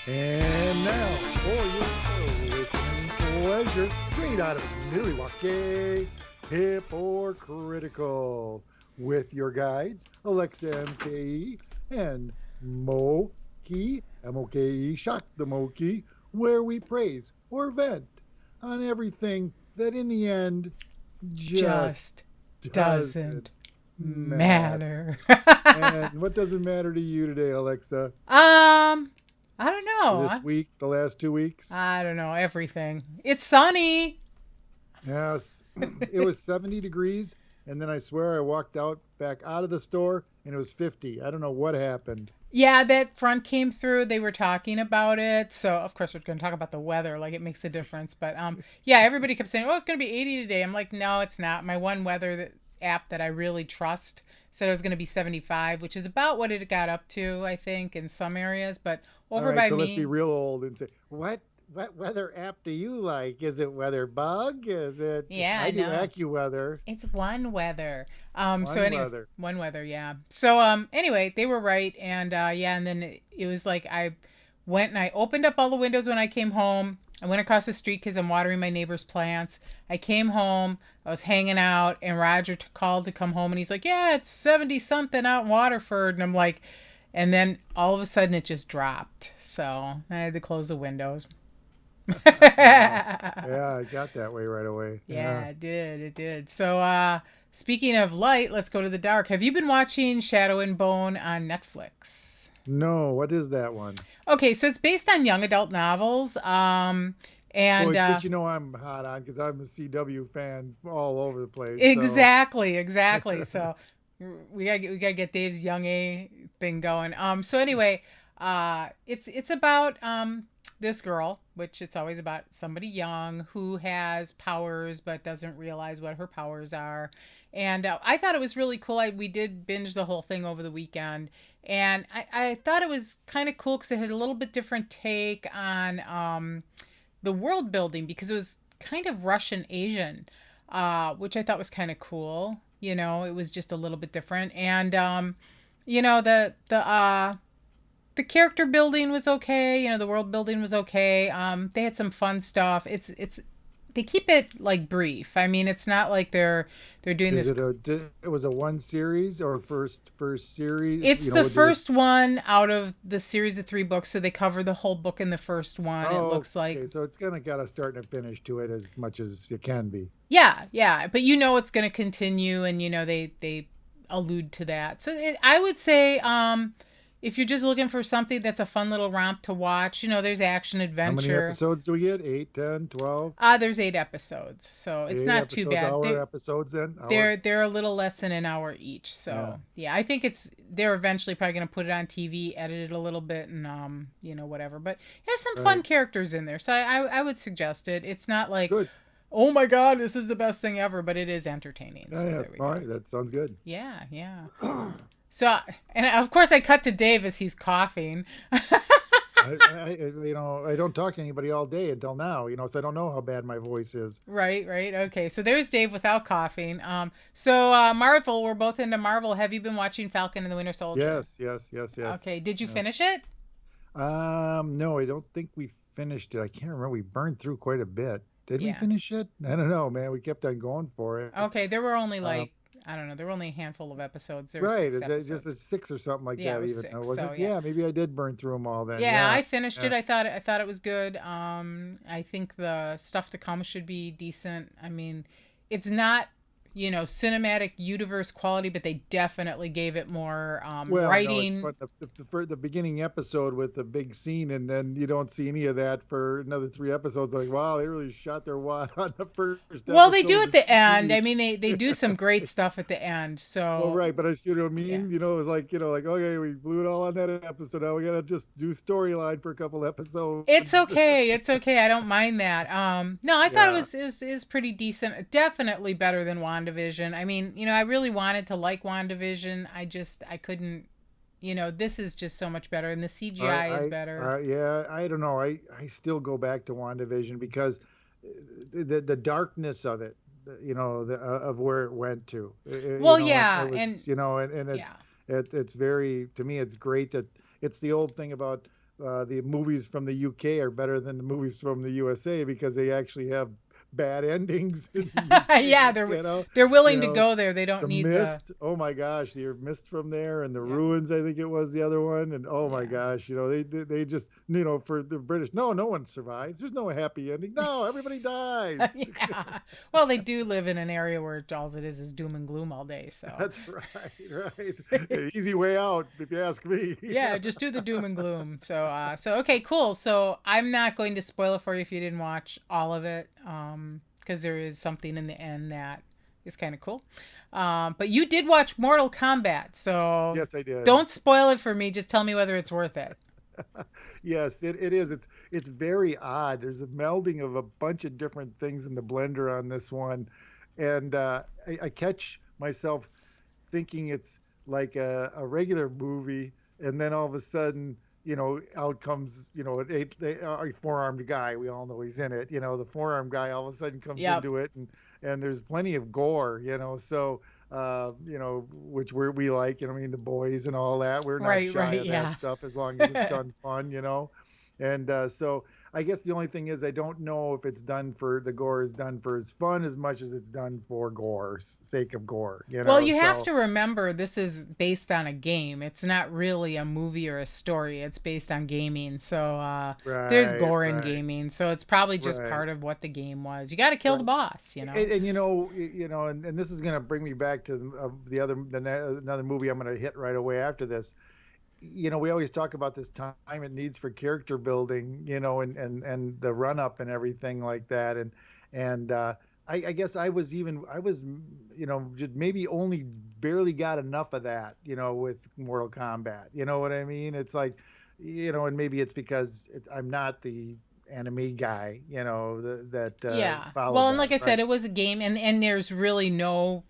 And now, for your listening pleasure, straight out of Milwaukee, Hip or Critical, with your guides, Alexa MKE and MoKE, MOKE, Shock the MoKE, where we praise or vent on everything that in the end just Just doesn't doesn't matter. matter. And what doesn't matter to you today, Alexa? I don't know. This week, the last 2 weeks? I don't know everything. It's sunny. Yes, it was 70 degrees, and then I swear I walked back out of the store, and it was 50. I don't know what happened. Yeah, that front came through. They were talking about it. So, of course, we're going to talk about the weather, like it makes a difference. But yeah, everybody kept saying, "Oh, it's going to be 80 today." I'm like, "No, it's not." My one app that I really trust said it was going to be 75, which is about what it got up to, I think, in some areas. But All over right, by so let's be me, real old and say, what weather app do you like? Is it Weather Bug? Is it? yeah, I I do know. AccuWeather. It's one weather. So One anyway, weather. one weather, yeah. So anyway, they were right, and yeah, and then it was like I went and I opened up all the windows when I came home. I went across the street because I'm watering my neighbor's plants. I came home, I was hanging out, and Roger called to come home, and he's like, "Yeah, it's 70 something out in Waterford," and I'm like, and then all of a sudden it just dropped. So I had to close the windows. Yeah, yeah, I got that way right away. Yeah, Yeah. it did. It did. So, speaking of light, let's go to the dark. Have you been watching Shadow and Bone on Netflix? No, what is that one? Okay, so it's based on young adult novels. And Boy, but you know I'm hot on because I'm a CW fan all over the place. So, exactly, exactly. So we gotta get Dave's young A thing going. So anyway, it's about this girl, which it's always about somebody young who has powers but doesn't realize what her powers are. And I thought it was really cool. We did binge the whole thing over the weekend, and I thought it was kind of cool because it had a little bit different take on the world building because it was kind of Russian Asian, which I thought was kind of cool. You know, it was just a little bit different, and you know the character building was okay. You know, the world building was okay. They had some fun stuff. It's they keep it like brief. I mean, it's not like they're doing is this. it it was a one series or first series? It's You the know, did it? first one out of the series of 3 books, so they cover the whole book in the first one. It Oh, looks like. okay. So it's kind of got a start and a finish to it as much as it can be. Yeah, yeah, but you know it's going to continue, and you know they allude to that. So I would say, if you're just looking for something that's a fun little romp to watch, you know, there's action How many adventure. episodes do we get? 8, 10, 12? There's 8 episodes, so it's 8 not too episodes, bad. hour episodes then? Hour? They're a little less than an hour each. Yeah. So yeah, I think they're eventually probably going to put it on TV, edit it a little bit, and you know, whatever. But there's some All fun right. characters in there, so I would suggest it. It's not like, Good. oh my god, this is the best thing ever, but it is entertaining. Yeah, So yeah. there we All go. right. That sounds good. Yeah, yeah. I, So, and of course, I cut to Dave as he's coughing. I don't talk to anybody all day until now, so I don't know how bad my voice is. Right, right. Okay, so there's Dave without coughing. So Marvel, we're both into Marvel. Have you been watching Falcon and the Winter Soldier? Yes, yes, yes, yes, Okay, did you yes. finish it? No, I don't think we finished it. I can't remember. We burned through quite a bit. Did we Yeah. finish it? I don't know, man. We kept on going for it. Okay, there were only Um, like, I don't know, there were only a handful of episodes. There were right. six Is that just a episodes. 6 or something like Yeah, it that? was Even six. was So it? yeah. Yeah, maybe I did burn through them all then. Yeah, Yeah, I finished yeah. it. I thought it was good. I think the stuff to come should be decent. I mean, it's not, you know, cinematic universe quality, but they definitely gave it more Well, no, it's writing. fun. The beginning episode with the big scene, and then you don't see any of that for another 3 episodes. Like, wow, they really shot their wad on the first Well, they do episode. at The the end. CG. I mean, they do some great stuff at the end. Well, So right, but I see what I yeah, mean. It was like, like, okay, we blew it all on that episode. Now we gotta just do storyline for a couple it's episodes. okay. It's okay. I don't mind that. No, I thought it Yeah. was is pretty decent. Definitely better than WandaVision. I mean, you know, I really wanted to like WandaVision. I couldn't. You know, this is just so much better, and the CGI is better. Yeah, I don't know. I still go back to WandaVision because the darkness of it, of where it went to, Well, it yeah, and was, and yeah, it's very, to me, it's great that it's the old thing about the movies from the UK are better than the movies from the USA because they actually have bad endings in the Yeah, UK. they're You willing to know, go there. They don't the need the Mist. Oh my gosh, the Mist from there, and the yeah. Ruins. I think it was the other one. And oh my Yeah. gosh, they just for the British. No, no one survives. There's no happy ending. No, everybody dies. Yeah. Well, they do live in an area where all it is doom and gloom all day. So, That's right, right. Easy way out, if you ask me. yeah, just do the doom and gloom. So okay, cool. So I'm not going to spoil it for you if you didn't watch all of it, because there is something in the end that is kind of cool. But you did watch Mortal Kombat, so Yes, I did. don't spoil it for me. Just tell me whether it's worth it. Yes, it is. It's very odd. There's a melding of a bunch of different things in the blender on this one, and I catch myself thinking it's like a regular movie, and then all of a sudden, out comes, a four-armed guy. We all know he's in it. The four-armed guy all of a sudden comes Yep. into it, and there's plenty of gore. So. Which we like, I mean, the boys and all that. We're not Right. shy Right. of that Yeah. stuff as long as it's done fun. And so I guess the only thing is I don't know if the gore is done for as fun as much as it's done for gore's sake of gore. Well, you have So to remember this is based on a game. It's not really a movie or a story. It's based on gaming. So there's right, gore in right, gaming. So it's probably just right, part of what the game was. You got to kill the right. boss. And and this is going to bring me back to another movie I'm going to hit right away after this. We always talk about this time it needs for character building, and the run up and everything like that. And I guess just maybe only barely got enough of that, with Mortal Kombat. You know what I mean? It's like, and maybe it's because I'm not the anime guy, that Yeah. followed Well, and that, like I said, right? it was a game, and there's really no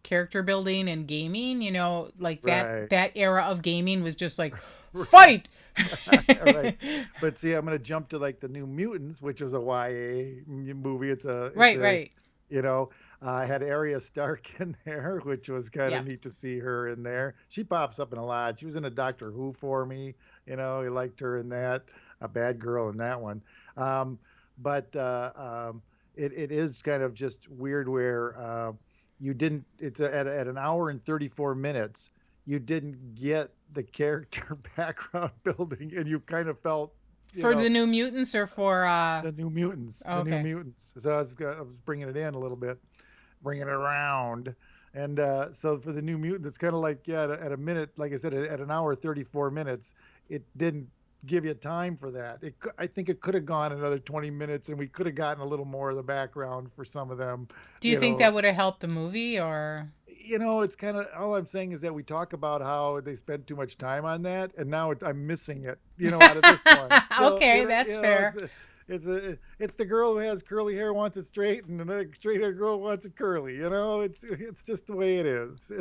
character building in gaming. Like Right. that era of gaming was just like Right. fight. All right. But see, I'm going to jump to like the New Mutants, which was a YA movie. It's Right. a, Right. you know, I had Arya Stark in there, which was kind of Yeah. neat to see her in there. She pops up in a lot. She was in a Doctor Who for me. I liked her in that. A bad girl in that one. Um, but it is kind of just weird where you didn't. At an hour and 34 minutes. You didn't get the character background building, and you kind of felt, you For know, the New Mutants or for the new okay. mutants. So I was bringing it in a little bit, bringing it around, and so for the new mutants, it's kind of like, yeah, at a minute, like I said, at an hour 34 minutes, it didn't give you time for that. I think it could have gone another 20 minutes, and we could have gotten a little more of the background for some of them, Do you you think know, that would have helped the movie or it's kind of, all I'm saying is that we talk about how they spent too much time on that, and now I'm missing it, out of this one. So Okay, that's fair. it's the girl who has curly hair wants it straight, and the straight hair girl wants it curly. It's just the way it is.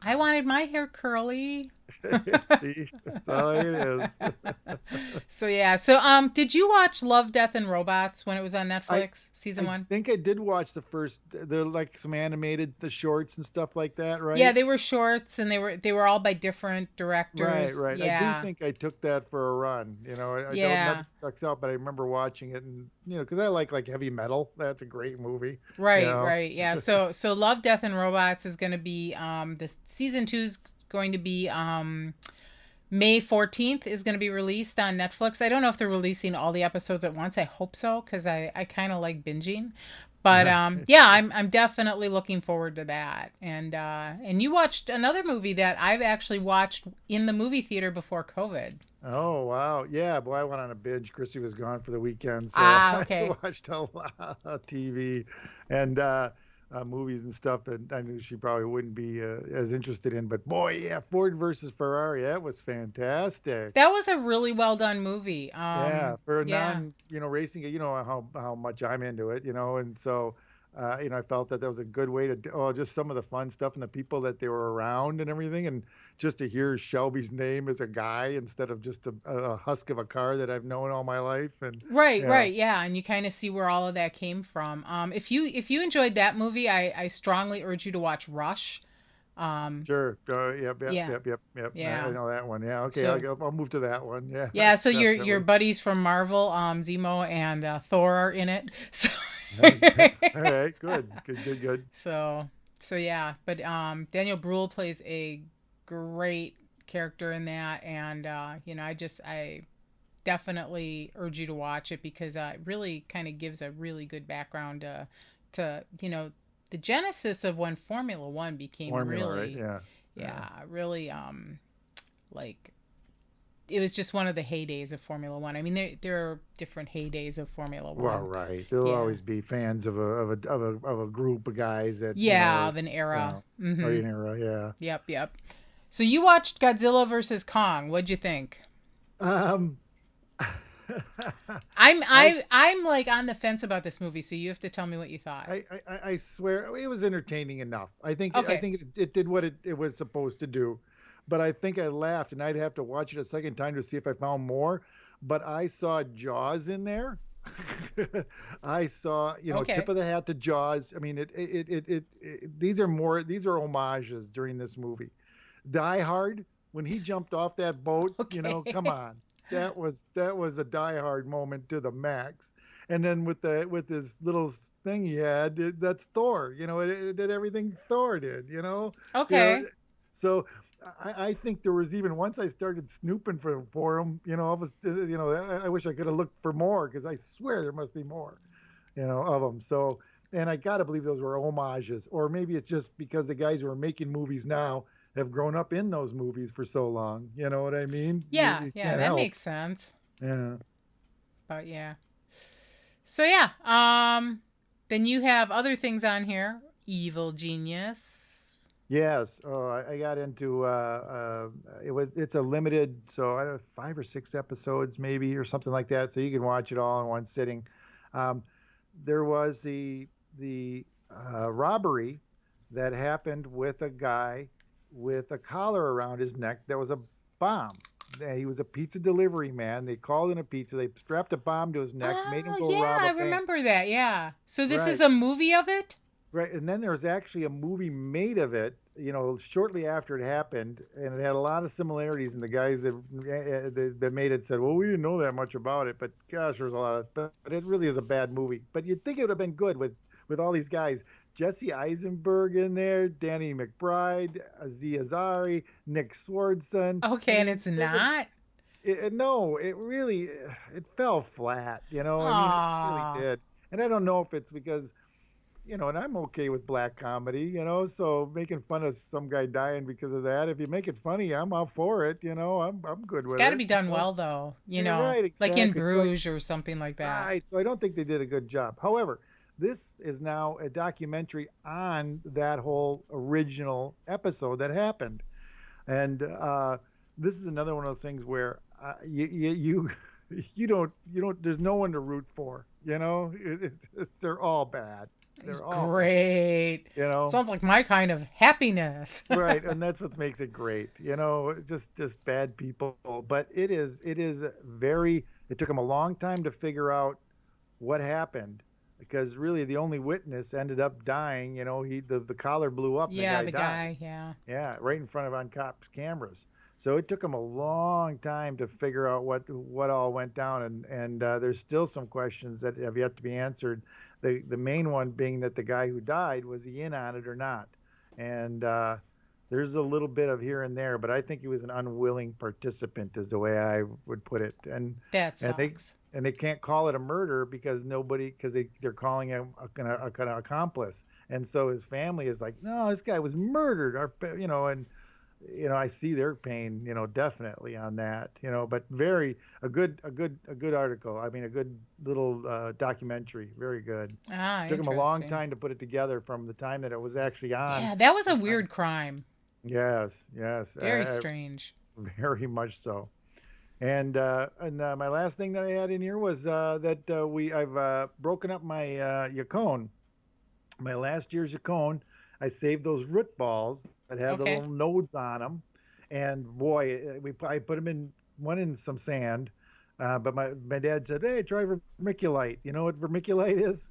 I wanted my hair curly. See, that's all it is. So yeah. So did you watch Love, Death and Robots when it was on I Netflix, season I 1? think I did watch the like some animated the shorts and stuff like that, Yeah, right? they were shorts and they were all by different Right, directors. right. I do Yeah. think I took that for a run. I don't Yeah. nothing sticks out, but I remember watching it, and because I like heavy metal. That's a great movie. You Right, know. right. Yeah. So Love, Death and Robots is going to be this season 2 is going to be May 14th is going to be released on Netflix. I don't know if they're releasing all the episodes at once. I hope so cuz I kind of like binging. But yeah, I'm definitely looking forward to that. And you watched another movie that I've actually watched in the movie theater before COVID. Oh wow, yeah, boy, I went on a binge. Chrissy was gone for the weekend, so Ah, I okay. watched a lot of TV and movies and stuff that I knew she probably wouldn't be as interested in. But boy, yeah, Ford versus Ferrari, that was fantastic. That was a really well done movie. Yeah, for a Yeah. racing, how much I'm into it, and so, I felt that was a good way to, just some of the fun stuff and the people that they were around and everything, and just to hear Shelby's name as a guy instead of just a husk of a car that I've known all my life, and Right, yeah, right, yeah, and you kind of see where all of that came from. If you enjoyed that movie, I strongly urge you to watch Rush. Sure. Yep, yep, Yeah, yep, yep, yep. I yeah. know that one. Yeah. Okay. So I'll move to that one. Yeah, yeah, so your definitely. buddies from Marvel, Zemo and Thor are in it. So Okay. All right. Good. Good. Good. Good. so so yeah, but Daniel Bruhl plays a great character in that, and I definitely urge you to watch it because it really kind of gives a really good background to the genesis of when Formula One became Formula, right? really, Yeah. Yeah. yeah, really like it was just one of the heydays of Formula One. I mean, there are different heydays of Formula Well, One. right. There'll Yeah, always be fans of a group of guys that yeah, of an era. are Mm-hmm. in era. Yeah. Yep, yep. So you watched Godzilla versus Kong. What'd you think? Um. I'm I, I s- I'm like on the fence about this movie, so you have to tell me what you thought. I swear it was entertaining enough. I Okay. think it did what it was supposed to do, but I think I laughed, and I'd have to watch it a second time to see if I found more. But I saw Jaws in there. I saw, tip Okay. of the hat to Jaws. I mean, these are homages during this movie. Die Hard, when he jumped off that boat, come Okay. on. That was a Die Hard moment to the max. And then with this little thing he had, that's Thor. It did everything Thor did. You know. Okay. So I think there was, even once I started snooping for him. I wish I could have looked for more, because I swear there must be more. Of them. So, and I gotta believe those were homages, or maybe it's just because the guys who are making movies now have grown up in those movies for so long. You know what I mean? Yeah, You yeah, can't that help. makes sense. Yeah. But yeah. So yeah, then you have other things on here. Evil Genius. Yes. Oh, I got into it's a limited, so I don't know, 5 or 6 episodes maybe, or something like that. So you can watch it all in one sitting. Um, there was the robbery that happened with a guy with a collar around his neck that was a bomb. He was a pizza delivery man. They called in a pizza. They strapped a bomb to his neck, made him Oh go yeah, rob I a bank. remember that. Yeah. So this is Right. a movie of it? Right, and then there was actually a movie made of it, shortly after it happened, and it had a lot of similarities. And the guys that made it said, "Well, we didn't know that much about it, but gosh, there's a lot of." But it really is a bad movie. But you'd think it would have been good with all these guys: Jesse Eisenberg in there, Danny McBride, Aziz Ansari, Nick Swardson. I Okay, and mean, it's not. no, it really it fell flat. I mean, it really Aw. did. And I don't know if it's because, and I'm okay with black comedy, so making fun of some guy dying because of that, if you make it funny, I'm all for it, I'm good It's with got to it, be done well though, Yeah, right, like in exactly. Bruges or something like that. So I don't think they did a good job. However, this is now a documentary on that whole original episode that happened. And this is another one of those things where you don't there's no one to root for, they're all bad, they're all bad. Great. you know Sounds like my kind of happiness. right, and that's what makes it great, just bad people. But it is very, it took them a long time to figure out what happened, because really the only witness ended up dying. The collar blew up and the Yeah, guy the died. guy, yeah. Yeah, right in front of on cops cameras. So it took them a long time to figure out what all went down, and there's still some questions that have yet to be answered. The main one being that the guy who died, was he in on it or not? And there's a little bit of here and there, but I think he was an unwilling participant, is the way I would put it. And That and they sucks. and they can't call it a murder because they're calling him a kind of accomplice. And so his family is like, no, this guy was murdered. And I see their pain, definitely on that. But very a good article. I mean, a good little documentary. Very good. Ah, Took him a long interesting. time to put it together, from the time that it was actually on Yeah, that was to a the time. weird crime. Yes, yes, Very strange. very much so. And my last thing that I had in here was that I've broken up my Yacone, my last year's Yacone. I saved those root balls that have the Okay. little nodes on them, and boy, I put them in one in some sand. But my dad said, "Hey, try vermiculite." You know what vermiculite is?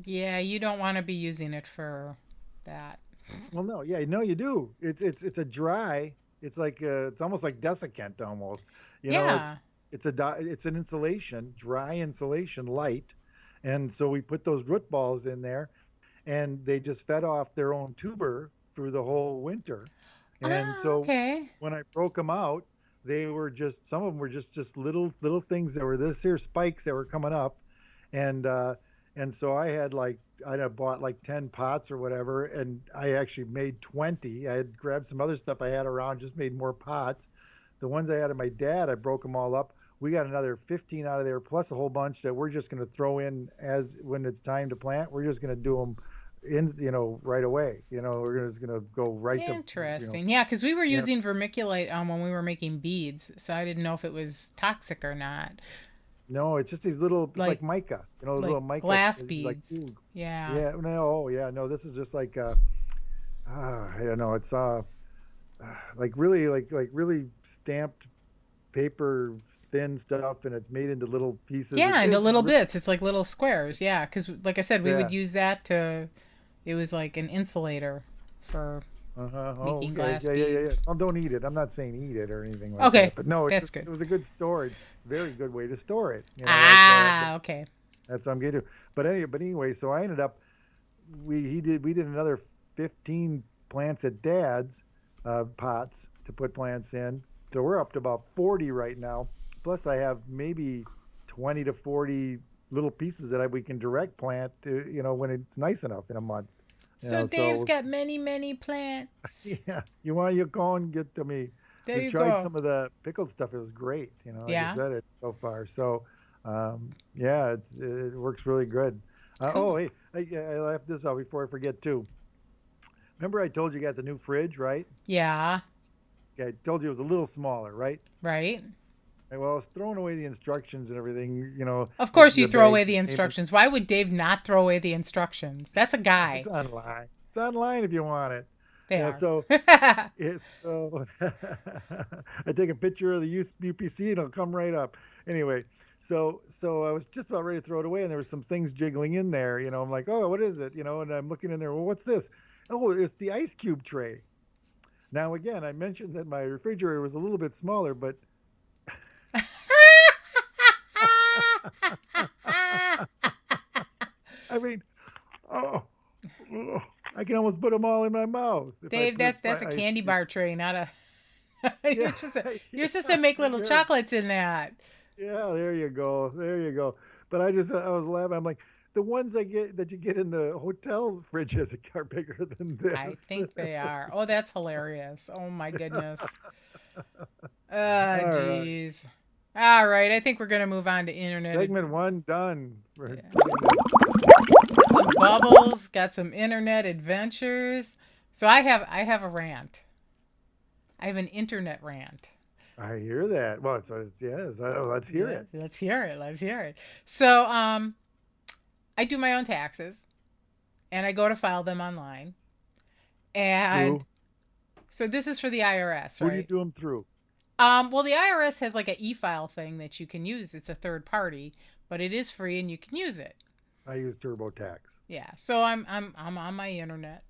Yeah, you don't want to be using it for that. Well, no, yeah, no, you do. It's a dry. It's like it's almost like desiccant almost. You know, Yeah. it's an insulation, dry insulation, light, and so we put those root balls in there, and they just fed off their own tuber through the whole winter. And Ah, so okay. when I broke them out, they were just some of them were just little things that were this here spikes that were coming up, and uh, and so I had bought like 10 pots or whatever, and I actually made 20. I had grabbed some other stuff I had around, just made more pots. The ones I had of my dad, I broke them all up. We got another 15 out of there, plus a whole bunch that we're just going to throw in as when it's time to plant. We're just going to do them in, right away. We're just going to go right to, Interesting. Yeah, because we were yeah. using vermiculite when we were making beads, so I didn't know if it was toxic or not. No, it's just these little, it's Like like mica, those like little mica, glass like, beads. ooh, Yeah. yeah, no, oh, yeah, no, this is just like, I don't know, it's, like really stamped paper thin stuff, and it's made into little pieces. Yeah, into It's little really, bits. It's like little squares. Yeah, because like I said, we would yeah. use that to. It was like an insulator for Uh-huh. Oh, making okay. glass Yeah. beads. Well, don't eat it. I'm not saying eat it or anything like that, Okay, but no, that's good. it was a good storage, very good way to store it. Ah, okay. That's what I'm getting to. But anyway, so I ended up we did another 15 plants at Dad's pots to put plants in. So we're up to about 40 right now. Plus, I have maybe 20 to 40 little pieces that we can direct plant to, when it's nice enough in a month. So Dave's So got many, many plants. yeah, you call and get to me. There We've you tried go. some of the pickled stuff. It was great, like I Yeah, said, it so far. So, yeah, it works really good. Oh, cool. hey, I left this out before I forget too. Remember I told you got the new fridge, right? Yeah, Okay, I told you it was a little smaller, right? right. Well, I was throwing away the instructions and everything, Of course, you the throw bags away the that came in. instructions. Why would Dave not throw away the instructions? That's a It's guy. online. It's online if you want it. They are. So it's so I take a picture of the UPC and it'll come right up. Anyway, so I was just about ready to throw it away, and there was some things jiggling in there. I'm like, oh, what is it? And I'm looking in there. Well, what's this? Oh, it's the ice cube tray. Now again, I mentioned that my refrigerator was a little bit smaller, but I mean, oh, oh, I can almost put them all in my mouth if I Dave, put that's a ice candy cube. bar tray, not a. Yeah, You're supposed to yeah, make little yeah. chocolates in that. Yeah, there you go. There you go. But I was laughing. I'm like, the ones I get that you get in the hotel fridges are bigger than I this. think they are. Oh, that's hilarious. Oh my goodness. All right. Jeez. All right, I think we're gonna move on to internet. Segment one done. We're Yeah. doing the Got some bubbles. Got some internet adventures. So I have a rant. I have an internet rant. I hear that. Well, yes. Let's hear Yeah, it. let's hear it. Let's hear it. So I do my own taxes, and I go to file them online. And Through. so this is for the IRS, Who do you right? do them through? Well, the IRS has like an e-file thing that you can use. It's a third party, but it is free and you can use it. I use TurboTax. Yeah. So I'm on my internet,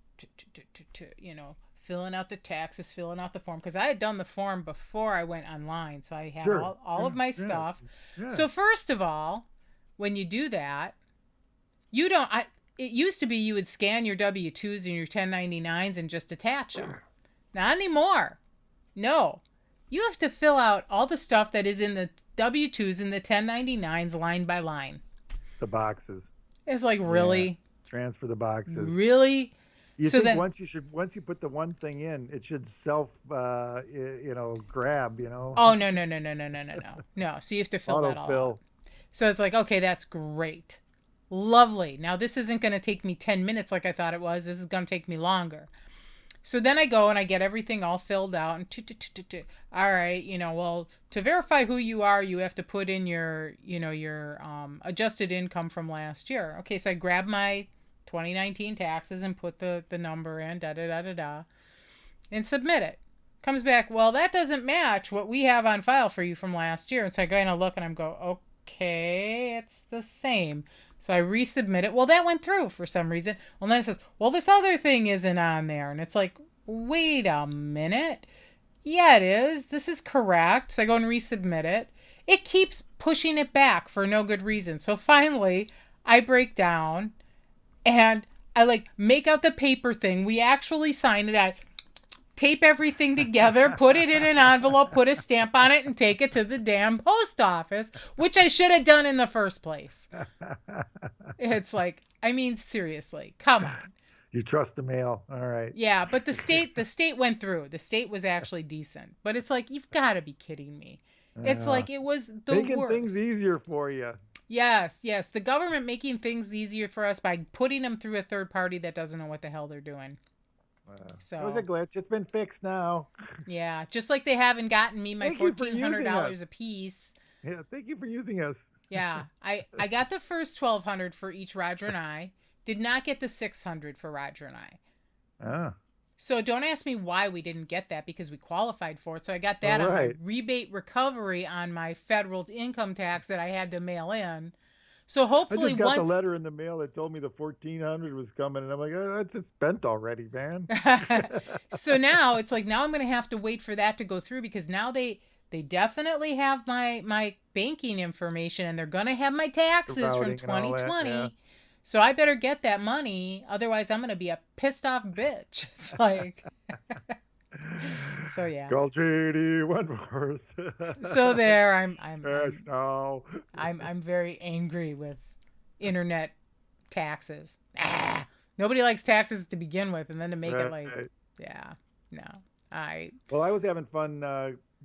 filling out the taxes, filling out the form because I had done the form before I went online, so I had Sure. all of Sure. my Yeah. stuff. Yeah. So first of all, when you do that, you don't. It used to be you would scan your W-2s and your 1099s and just attach them. Not anymore. No. You have to fill out all the stuff that is in the W-2s and the 1099s line by line. The boxes. It's like, Yeah. really? Transfer the boxes. Really? You So think then, once you put the one thing in, it should self grab, oh, no, no, no, no, no, no, no, no. No, so you have to fill that all out. autofill. So it's like, okay, that's great. Lovely. Now, this isn't going to take me 10 minutes like I thought it was. This is going to take me longer. So then I go and I get everything all filled out and all right, well, to verify who you are, you have to put in your adjusted income from last year. Okay, so I grab my 2019 taxes and put the number in, da da da da da, and submit it. Comes back, well, that doesn't match what we have on file for you from last year. And so I go and I look and I'm go, okay, it's the same. So I resubmit it. Well, that went through for some reason. Well, then it says, well, this other thing isn't on there. And it's like, wait a minute. Yeah, it is. This is correct. So I go and resubmit it. It keeps pushing it back for no good reason. So finally, I break down and I like make out the paper thing. We actually sign it. I tape everything together, put it in an envelope, put a stamp on it, and take it to the damn post office, which I should have done in the first place. It's like, I mean, seriously, come on. You trust the mail. All right. Yeah, but the state went through. The state was actually decent. But it's like, you've got to be kidding me. It's like it was the making worst. things easier for you. Yes. The government making things easier for us by putting them through a third party that doesn't know what the hell they're doing. So it was a glitch. It's been fixed now. Yeah, just like they haven't gotten me my $1,400 a piece. Yeah, thank you for using us. Yeah, I got the first $1,200 for each Roger and I. Did not get the $600 for Roger and I. Ah. So don't ask me why we didn't get that, because we qualified for it. So I got that on my rebate recovery on my federal income tax that I had to mail in. So hopefully, I just got the letter in the mail that told me the $1,400 was coming, and I'm like, oh, it's spent already, man. So now it's like, now I'm going to have to wait for that to go through, because now they definitely have my banking information, and they're going to have my taxes from 2020. Yeah. So I better get that money, otherwise I'm going to be a pissed off bitch. It's like. So yeah. Call JD Wentworth. So there, I'm very angry with internet taxes. Nobody likes taxes to begin with, and then to make it like, yeah, no. Well, I was having fun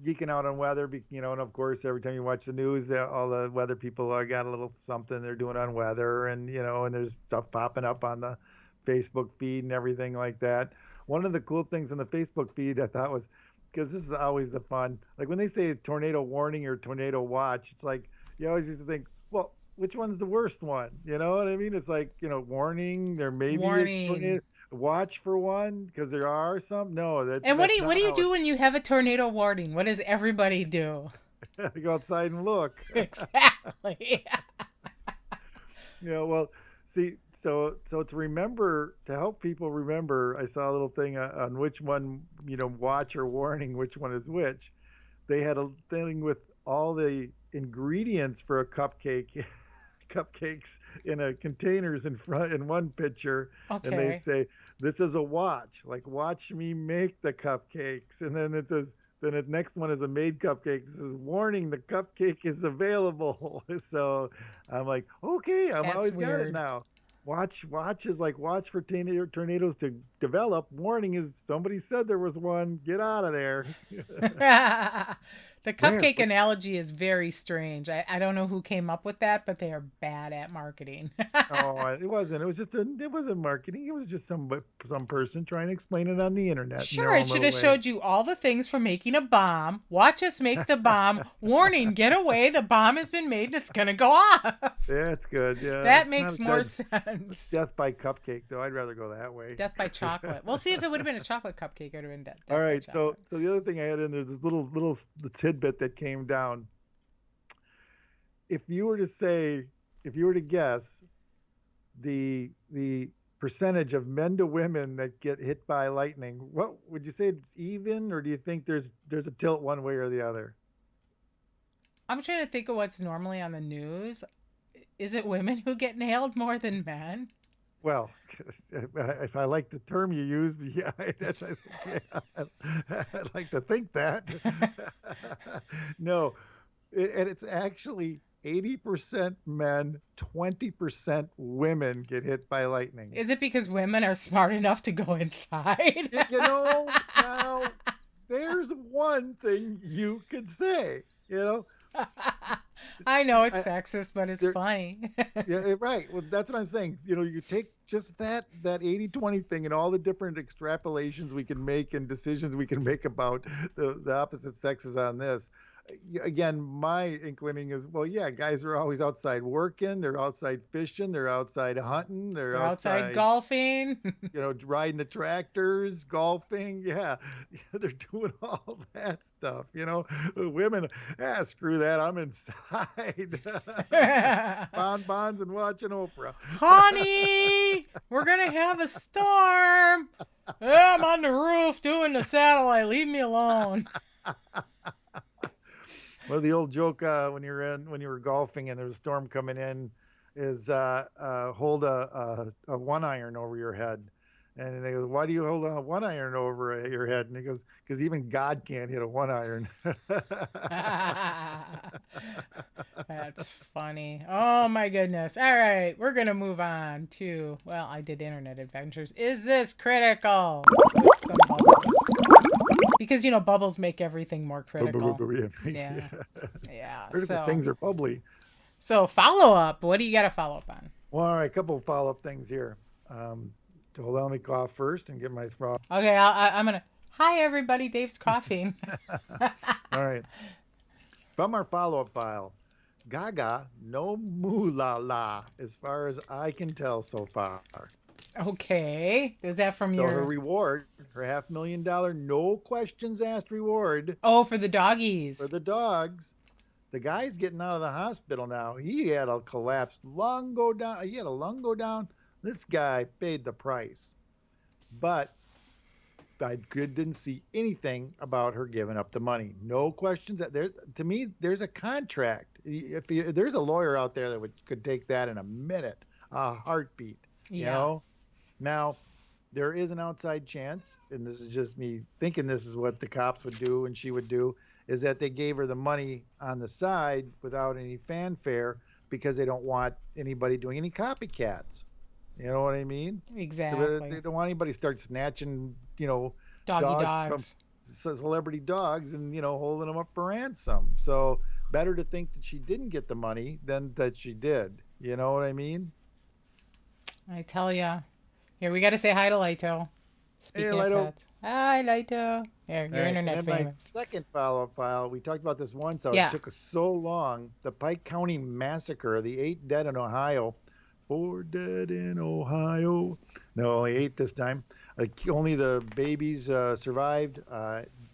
geeking out on weather, and of course, every time you watch the news, all the weather people got a little something they're doing on weather, and and there's stuff popping up on the Facebook feed and everything like that. One of the cool things in the Facebook feed I thought was, because this is always the fun, like when they say tornado warning or tornado watch, it's like you always used to think, well, which one's the worst one? You know what I mean? It's like, warning, there may be a tornado, watch for one, because there are some. No, that's. And what do you do when you have a tornado warning? What does everybody do? Go outside and look. Exactly. Well, see, so to help people remember, I saw a little thing on which one, watch or warning, which one is which. They had a thing with all the ingredients for a cupcake, cupcakes in a containers in one picture. Okay. And they say, this is a watch, like watch me make the cupcakes. And then it says, then the next one is a made cupcake. This is warning, the cupcake is available. So I'm like, okay, always got it now. Watch is like watch for tornadoes to develop. Warning is somebody said there was one. Get out of there. The cupcake analogy is very strange. I don't know who came up with that, but they are bad at marketing. Oh, it wasn't. It wasn't marketing. It was just some person trying to explain it on the internet. Sure, it should have showed you all the things for making a bomb. Watch us make the bomb. Warning, get away. The bomb has been made and it's going to go off. Yeah, it's good. Yeah, that makes more sense. Death by cupcake, though. I'd rather go that way. Death by chocolate. We'll see if it would have been a chocolate cupcake. It would have been death. All right. So the other thing I had in there's this little tidbit that came down. If you were to guess the percentage of men to women that get hit by lightning, what would you say? It's even, or do you think there's a tilt one way or the other? I'm trying to think of what's normally on the news. Is it women who get nailed more than men? Well, if I like the term you used, yeah, I'd like to think that. No, and it's actually 80% men, 20% women get hit by lightning. Is it because women are smart enough to go inside? Now, there's one thing you could say, I know it's sexist, but it's funny. Yeah, right. Well, that's what I'm saying. You take just that 80-20 thing and all the different extrapolations we can make and decisions we can make about the opposite sexes on this. again, my inclining is, well, yeah, guys are always outside working, they're outside fishing, they're outside hunting, they're They're outside outside, golfing. riding the tractors, golfing. Yeah, they're doing all that stuff. Women, screw that. I'm inside, bonbons and watching Oprah. Honey, we're gonna have a storm. I'm on the roof doing the satellite. Leave me alone. Well, the old joke when you were golfing and there's a storm coming in is hold a one iron over your head. And they go, why do you hold a one iron over your head? And he goes, because even God can't hit a one iron. That's funny. Oh my goodness. All right, we're gonna move on to, well, I did internet adventures. Is this critical? With some bubbles. Because bubbles make everything more critical. Yeah. Yeah. Critical things are bubbly. So follow up. What do you got to follow up on? Well, all right, a couple of follow up things here. Hold on, let me cough first and get my throat. Okay, I'm gonna. Hi everybody, Dave's coughing. All right. From our follow up file, Gaga no moolah, as far as I can tell so far. Okay, is that from So her reward, her $500,000, no questions asked reward. Oh, for the doggies. For the dogs. The guy's getting out of the hospital now. He had a collapsed lung go down. He had a lung go down. This guy paid the price. But I didn't see anything about her giving up the money. No questions. To me, there's a contract. If there's a lawyer out there that could take that in a minute, a heartbeat. Yeah. Now, there is an outside chance, and this is just me thinking this is what the cops would do and she would do, is that they gave her the money on the side without any fanfare because they don't want anybody doing any copycats. You know what I mean? Exactly. They don't want anybody to start snatching, dogs from celebrity dogs and, holding them up for ransom. So better to think that she didn't get the money than that she did. You know what I mean? I tell ya. Here, we got to say hi to Lito. Speaking of pets. Hi, Lito. Here, your internet and famous. My second follow-up file, we talked about this once. It took us so long. The Pike County Massacre, the 8 dead in Ohio. 4 dead in Ohio. No, only 8 this time. Only the babies survived.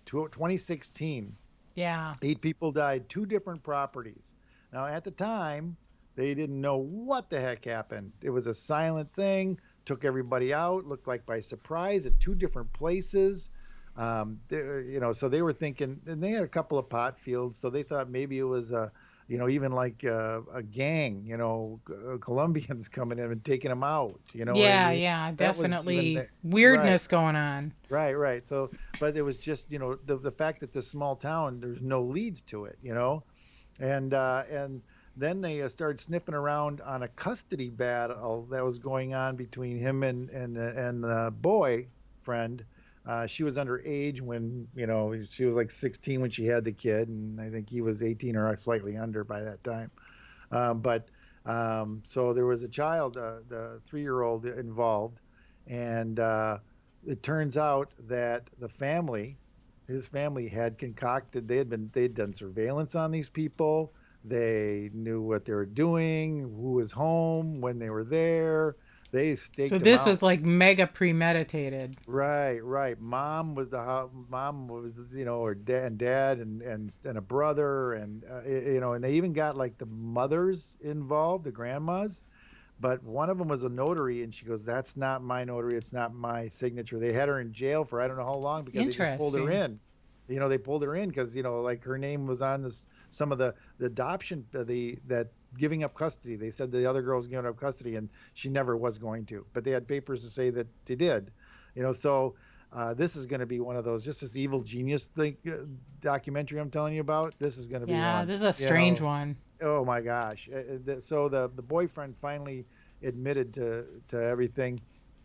2016. Yeah. 8 people died. 2 different properties. Now, at the time, they didn't know what the heck happened. It was a silent thing. Took everybody out. Looked like by surprise at 2 different places. So they were thinking, and they had a couple of pot fields, so they thought maybe it was even like a gang, Colombians coming in and taking them out. Yeah, definitely weirdness going on. Right. So, but it was just, the fact that this small town, there's no leads to it, and then they started sniffing around on a custody battle that was going on between him and the boyfriend. She was underage when, she was like 16 when she had the kid, and I think he was 18 or slightly under by that time. So there was a child, the 3-year-old involved, and it turns out that his family had concocted, they'd done surveillance on these people. They knew what they were doing, who was home, when they were there. They staked them out. So this was like mega premeditated. Right. Mom was her dad and a brother, and and they even got like the mothers involved, the grandmas. But one of them was a notary, and she goes, "That's not my notary. It's not my signature." They had her in jail for I don't know how long because they just pulled her in. They pulled her in because like her name was on some of the adoption, that giving up custody. They said the other girl was giving up custody, and she never was going to. But they had papers to say that they did. So this is going to be one of those, just this evil genius thing documentary I'm telling you about. This is going to be one. Yeah, this is a strange one. Oh my gosh! So the boyfriend finally admitted to everything.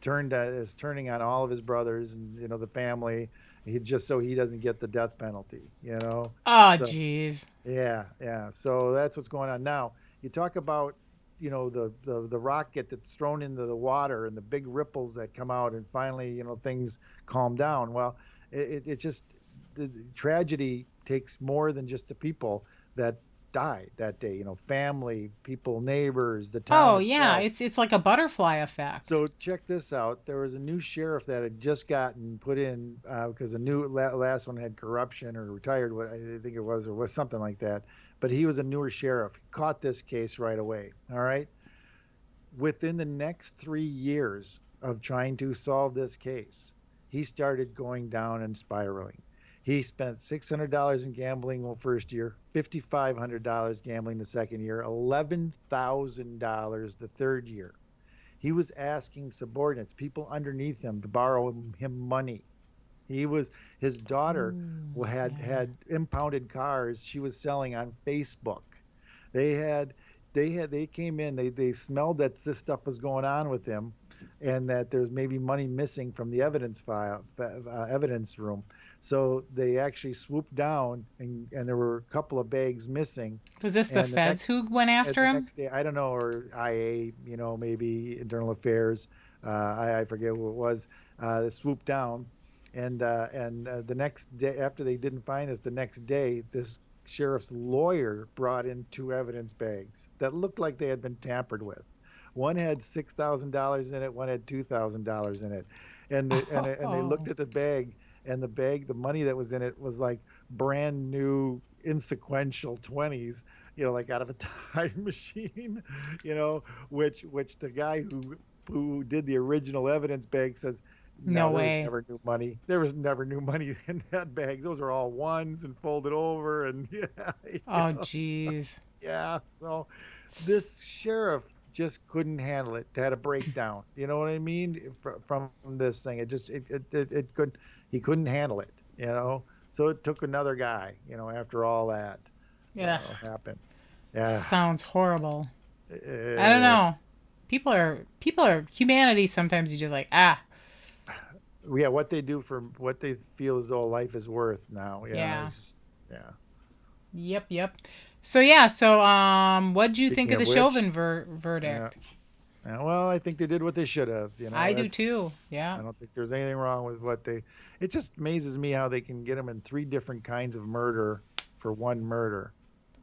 Is turning on all of his brothers and the family. He just so he doesn't get the death penalty. Oh, jeez. Yeah. So that's what's going on now. You talk about the rocket that's thrown into the water and the big ripples that come out, and finally things calm down. Well, it just the tragedy takes more than just the people that died that day. Family, people, neighbors, the town Oh yeah, itself. it's like a butterfly effect. So check this out. There was a new sheriff that had just gotten put in because the new last one had corruption or retired. What I think it was, or was something like that. But he was a newer sheriff. He caught this case right away. All right. Within the next 3 years of trying to solve this case, he started going down and spiraling. He spent $600 in gambling the first year, $5,500 gambling the second year, $11,000 the third year. He was asking subordinates, people underneath him, to borrow him money. His daughter Ooh, yeah. had impounded cars she was selling on Facebook. They had they came in, they smelled that this stuff was going on with him, and that there's maybe money missing from the evidence room. So they actually swooped down, and there were a couple of bags missing. Was this the And the feds next who went at after the him? next day, I don't know, or IA, maybe Internal Affairs, I forget who it was, swooped down, and the next day, after they didn't find us, the next day, this sheriff's lawyer brought in two evidence bags that looked like they had been tampered with. One had $6,000 in it, one had $2,000 in it, and they looked Oh, at the bag, and the money that was in it was like brand new insequential 20s, like out of a time machine, which the guy who did the original evidence bag says, no no, there was way. never new money. There was never new money in that bag. Those are all ones and folded over, and yeah, Oh, jeez. yeah. So this sheriff just couldn't handle it. Had a breakdown. You know what I mean? From this thing, it could he couldn't handle it. So it took another guy. After all that, Yeah, happened. Yeah. sounds horrible. I don't Uh, know. People are humanity. Sometimes you just like yeah. What they do for what they feel as though life is worth now. yeah, It's just, yeah. yep. So yeah, what do you think Speaking of of the which, Chauvin yeah. verdict? Well, I think they did what they should have. I do That's. too. Yeah. I don't think there's anything wrong with what they. It just amazes me how they can get them in three different kinds of murder for one murder.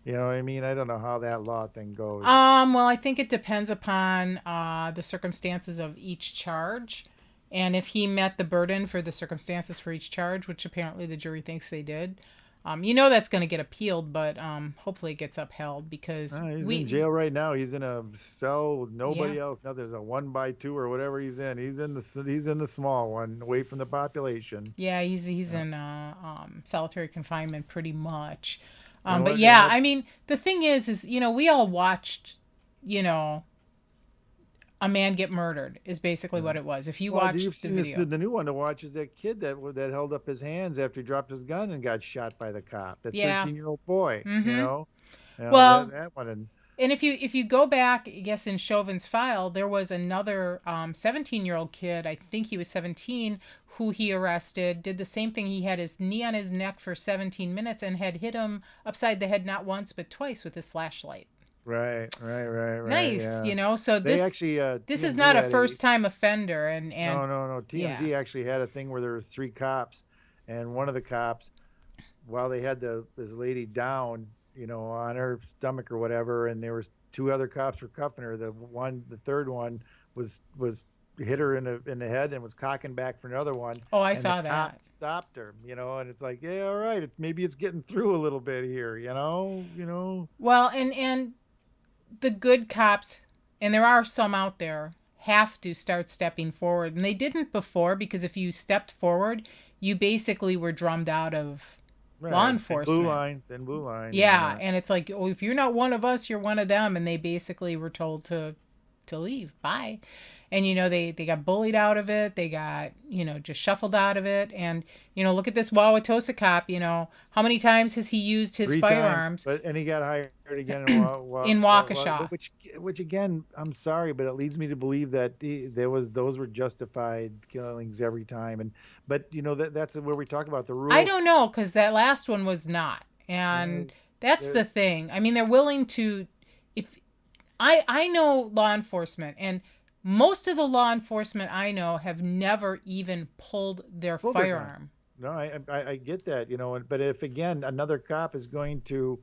You know what I mean? I don't know how that law thing goes. Well, I think it depends upon the circumstances of each charge. And if he met the burden for the circumstances for each charge, which apparently the jury thinks they did, that's going to get appealed, but hopefully it gets upheld because He's in jail right now. He's in a cell with yeah, nobody else. Now there's a 1x2 or whatever he's in. He's in the small one, away from the population. yeah, he's Yeah. in solitary confinement pretty much. And But what and yeah, what I mean, the thing is, we all watched, you know, a man get murdered is basically what it was. If you Well, do you've watched the seen this? The video. new one to watch is that kid that held up his hands after he dropped his gun and got shot by the cop. That Yeah. 13-year-old boy. Mm-hmm. That Well, that one. And and if you go back, I guess in Chauvin's file, there was another 17-year-old kid. I think he was 17, who he arrested. Did the same thing. He had his knee on his neck for 17 minutes and had hit him upside the head not once but twice with his flashlight. right. Nice, Yeah. So They this actually this is TMZ not a had a first time offender, and no. yeah. TMZ actually had a thing where there was three cops, and one of the cops, while they had this lady down, on her stomach or whatever, and there was two other cops were cuffing her. The third one was hit her in the head and was cocking back for another one, Oh, I and the saw cop that. stopped her. And it's like, yeah, all right, maybe it's getting through a little bit here. Well, and the good cops, and there are some out there, have to start stepping forward. And they didn't before because if you stepped forward, you basically were drummed out of law Right, enforcement. thin blue line, Yeah, yeah. and it's like, oh, if you're not one of us, you're one of them, and they basically were told to leave. Bye. And they got bullied out of it. They got just shuffled out of it. And look at this Wauwatosa cop. How many times has he used his 3 times, firearms and he got hired again in Waukesha? which again, I'm sorry, but it leads me to believe that those were justified killings every time. But that's where we talk about the I rule. don't know because that last one was not, Uh, and that's there, the thing. I mean, they're willing to. If I know law enforcement, and most of the law enforcement I know have never even pulled their pulled their gun. firearm. No, I get that, but if again another cop is going to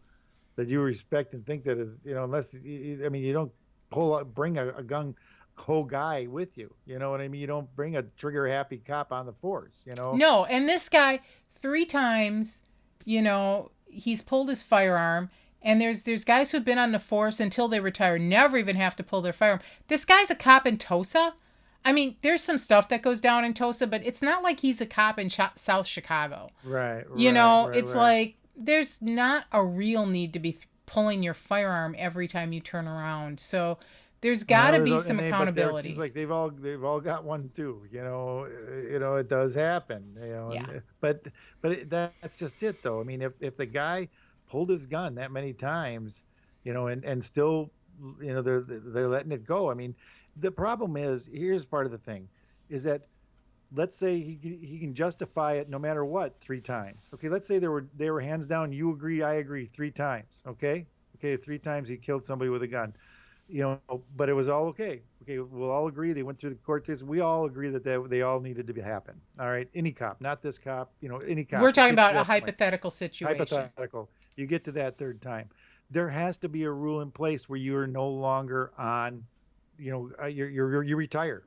that you respect and think that is, unless I mean you don't bring a gun ho guy with you. You know what I mean? You don't bring a trigger happy cop on the force. No, and this guy 3 times, he's pulled his firearm. And there's guys who've been on the force until they retire, never even have to pull their firearm. This guy's a cop in Tulsa. I mean, there's some stuff that goes down in Tulsa, but it's not like he's a cop in South Chicago. Right. It's like there's not a real need to be pulling your firearm every time you turn around. So there's got to be some accountability. It seems like they've all got one too. It does happen. Yeah. That's just it though. I mean, if the guy pulled his gun that many times, and still, they're letting it go. I mean, the problem is, here's part of the thing, is that let's say he can justify it no matter what 3 times. Okay, let's say they were hands down, you agree, I agree 3 times. Okay, 3 times he killed somebody with a gun. But it was all okay. Okay, we'll all agree. They went through the court case. We all agree that they all needed to happen. All right, any cop, not this cop. Any cop. We're talking about a hypothetical situation. Hypothetical. You get to that 3rd time, there has to be a rule in place where you are no longer on. You retire,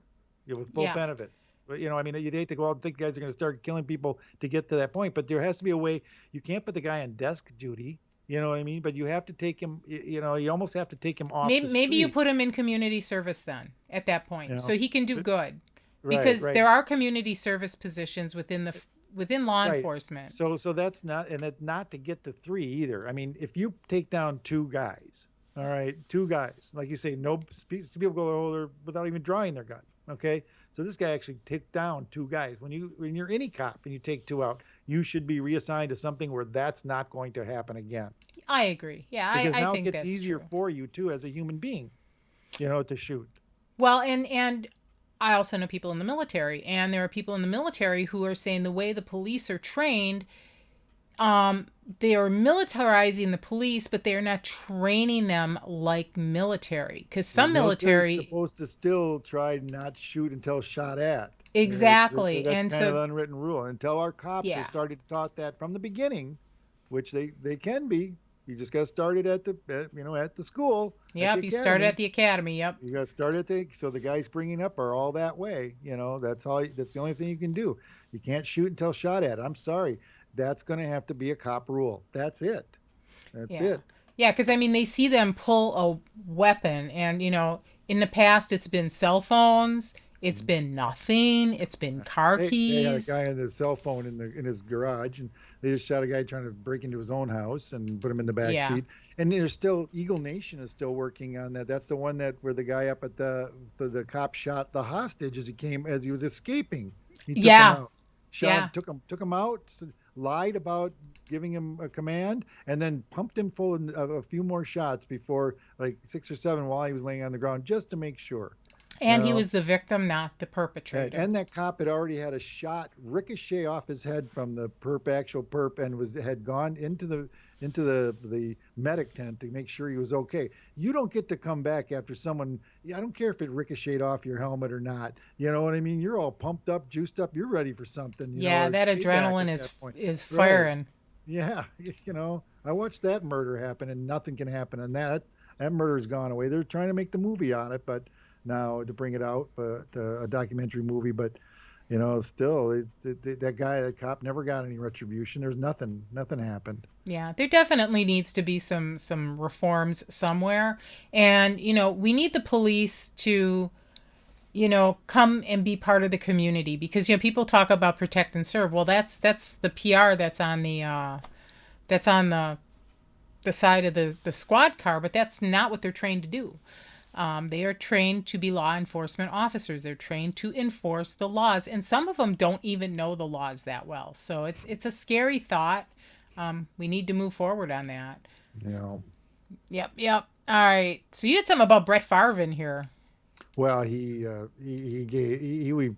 with full benefits. But I mean, you'd hate to go out and think guys are going to start killing people to get to that point. But there has to be a way. You can't put the guy on desk duty. You know what I mean? But you have to take him, you almost have to take him off the street. Maybe you put him in community service then at that point, so he can do good. Because there are community service positions within law enforcement. So that's not to get to 3 either. I mean, if you take down 2 guys, all right, 2 guys, like you say, no people go over without even drawing their gun. Okay, so this guy actually took down 2 guys. When you're any cop and you take 2 out, you should be reassigned to something where that's not going to happen again. I agree. Yeah, because now I think it gets that's easier true. for you too as a human being, to shoot. Well, and I also know people in the military, and there are people in the military who are saying the way the police are trained, they are militarizing the police, but they are not training them like military. Because some military is supposed to still try not shoot until shot at. Exactly. That's and kind of the unwritten rule. Until our cops Yeah. have started to taught that from the beginning, which they can be. You just got started at the school. Yep, you started at the academy. Yep. You got started so the guys bringing up are all that way. That's the only thing you can do. You can't shoot until shot at. I'm sorry. That's going to have to be a cop rule. That's it. That's it. Yeah, because I mean, they see them pull a weapon, and in the past, it's been cell phones, it's been nothing, it's been car keys. They had a guy on the cell phone in his garage, and they just shot a guy trying to break into his own house and put him in the back seat. And there's still Eagle Nation is still working on that. That's the one where the guy up at the cop shot the hostage as he was escaping. He took him out. Took him out. Lied about giving him a command, and then pumped him full of a few more shots before, like 6 or 7, while he was laying on the ground, just to make sure. And he was the victim, not the perpetrator. And that cop had already had a shot ricochet off his head from the actual perp, and had gone into the medic tent to make sure he was okay. You don't get to come back after someone. I don't care if it ricocheted off your helmet or not. You know what I mean? You're all pumped up, juiced up. You're ready for something. That adrenaline is firing. Yeah, I watched that murder happen, and nothing can happen on that. That murder's gone away. They're trying to make the movie on it, but now to bring it out, but a documentary movie, but still that cop never got any retribution. There's nothing happened. Yeah, there definitely needs to be some reforms somewhere, and we need the police to come and be part of the community, because people talk about protect and serve. Well, that's the PR that's on the side of the squad car, but that's not what they're trained to do. They are trained to be law enforcement officers. They're trained to enforce the laws, and some of them don't even know the laws that well. So it's a scary thought. We need to move forward on that. Yep. All right. So you had something about Brett Favre in here. Well, we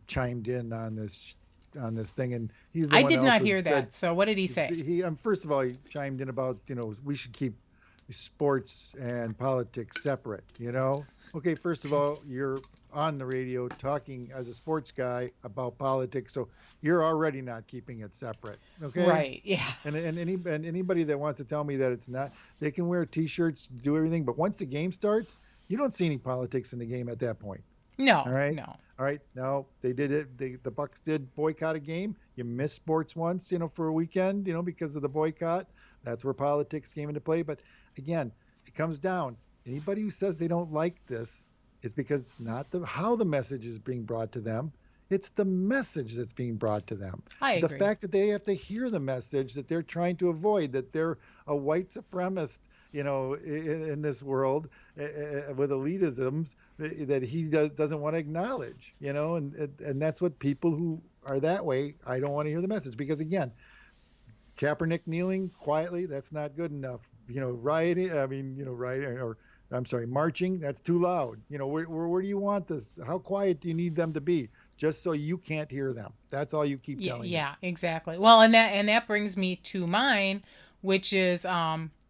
chimed in on this thing, and he's the I one did not also hear said, that. So what did he say? He first of all, he chimed in about we should keep sports and politics separate. Okay, first of all, you're on the radio talking as a sports guy about politics. So you're already not keeping it separate. Okay. Right. Yeah. And anybody that wants to tell me that it's not, they can wear T-shirts, do everything, but once the game starts, you don't see any politics in the game at that point. All No. right. No. All right. Now they did it. The Bucks did boycott a game. You missed sports once, for a weekend, because of the boycott. That's where politics came into play. But again, it comes down. Anybody who says they don't like this is because it's not how the message is being brought to them. It's the message that's being brought to them. I The agree. fact that they have to hear the message that they're trying to avoid, that they're a white supremacist, in this world with elitisms that he doesn't want to acknowledge, and that's what people who are that way. I don't want to hear the message because again, Kaepernick kneeling quietly, that's not good enough. Rioting, rioting or I'm sorry, marching, that's too loud. Where do you want this? How quiet do you need them to be? Just so you can't hear them. That's all you keep Yeah, telling me. yeah, exactly. Well, and that brings me to mine, which is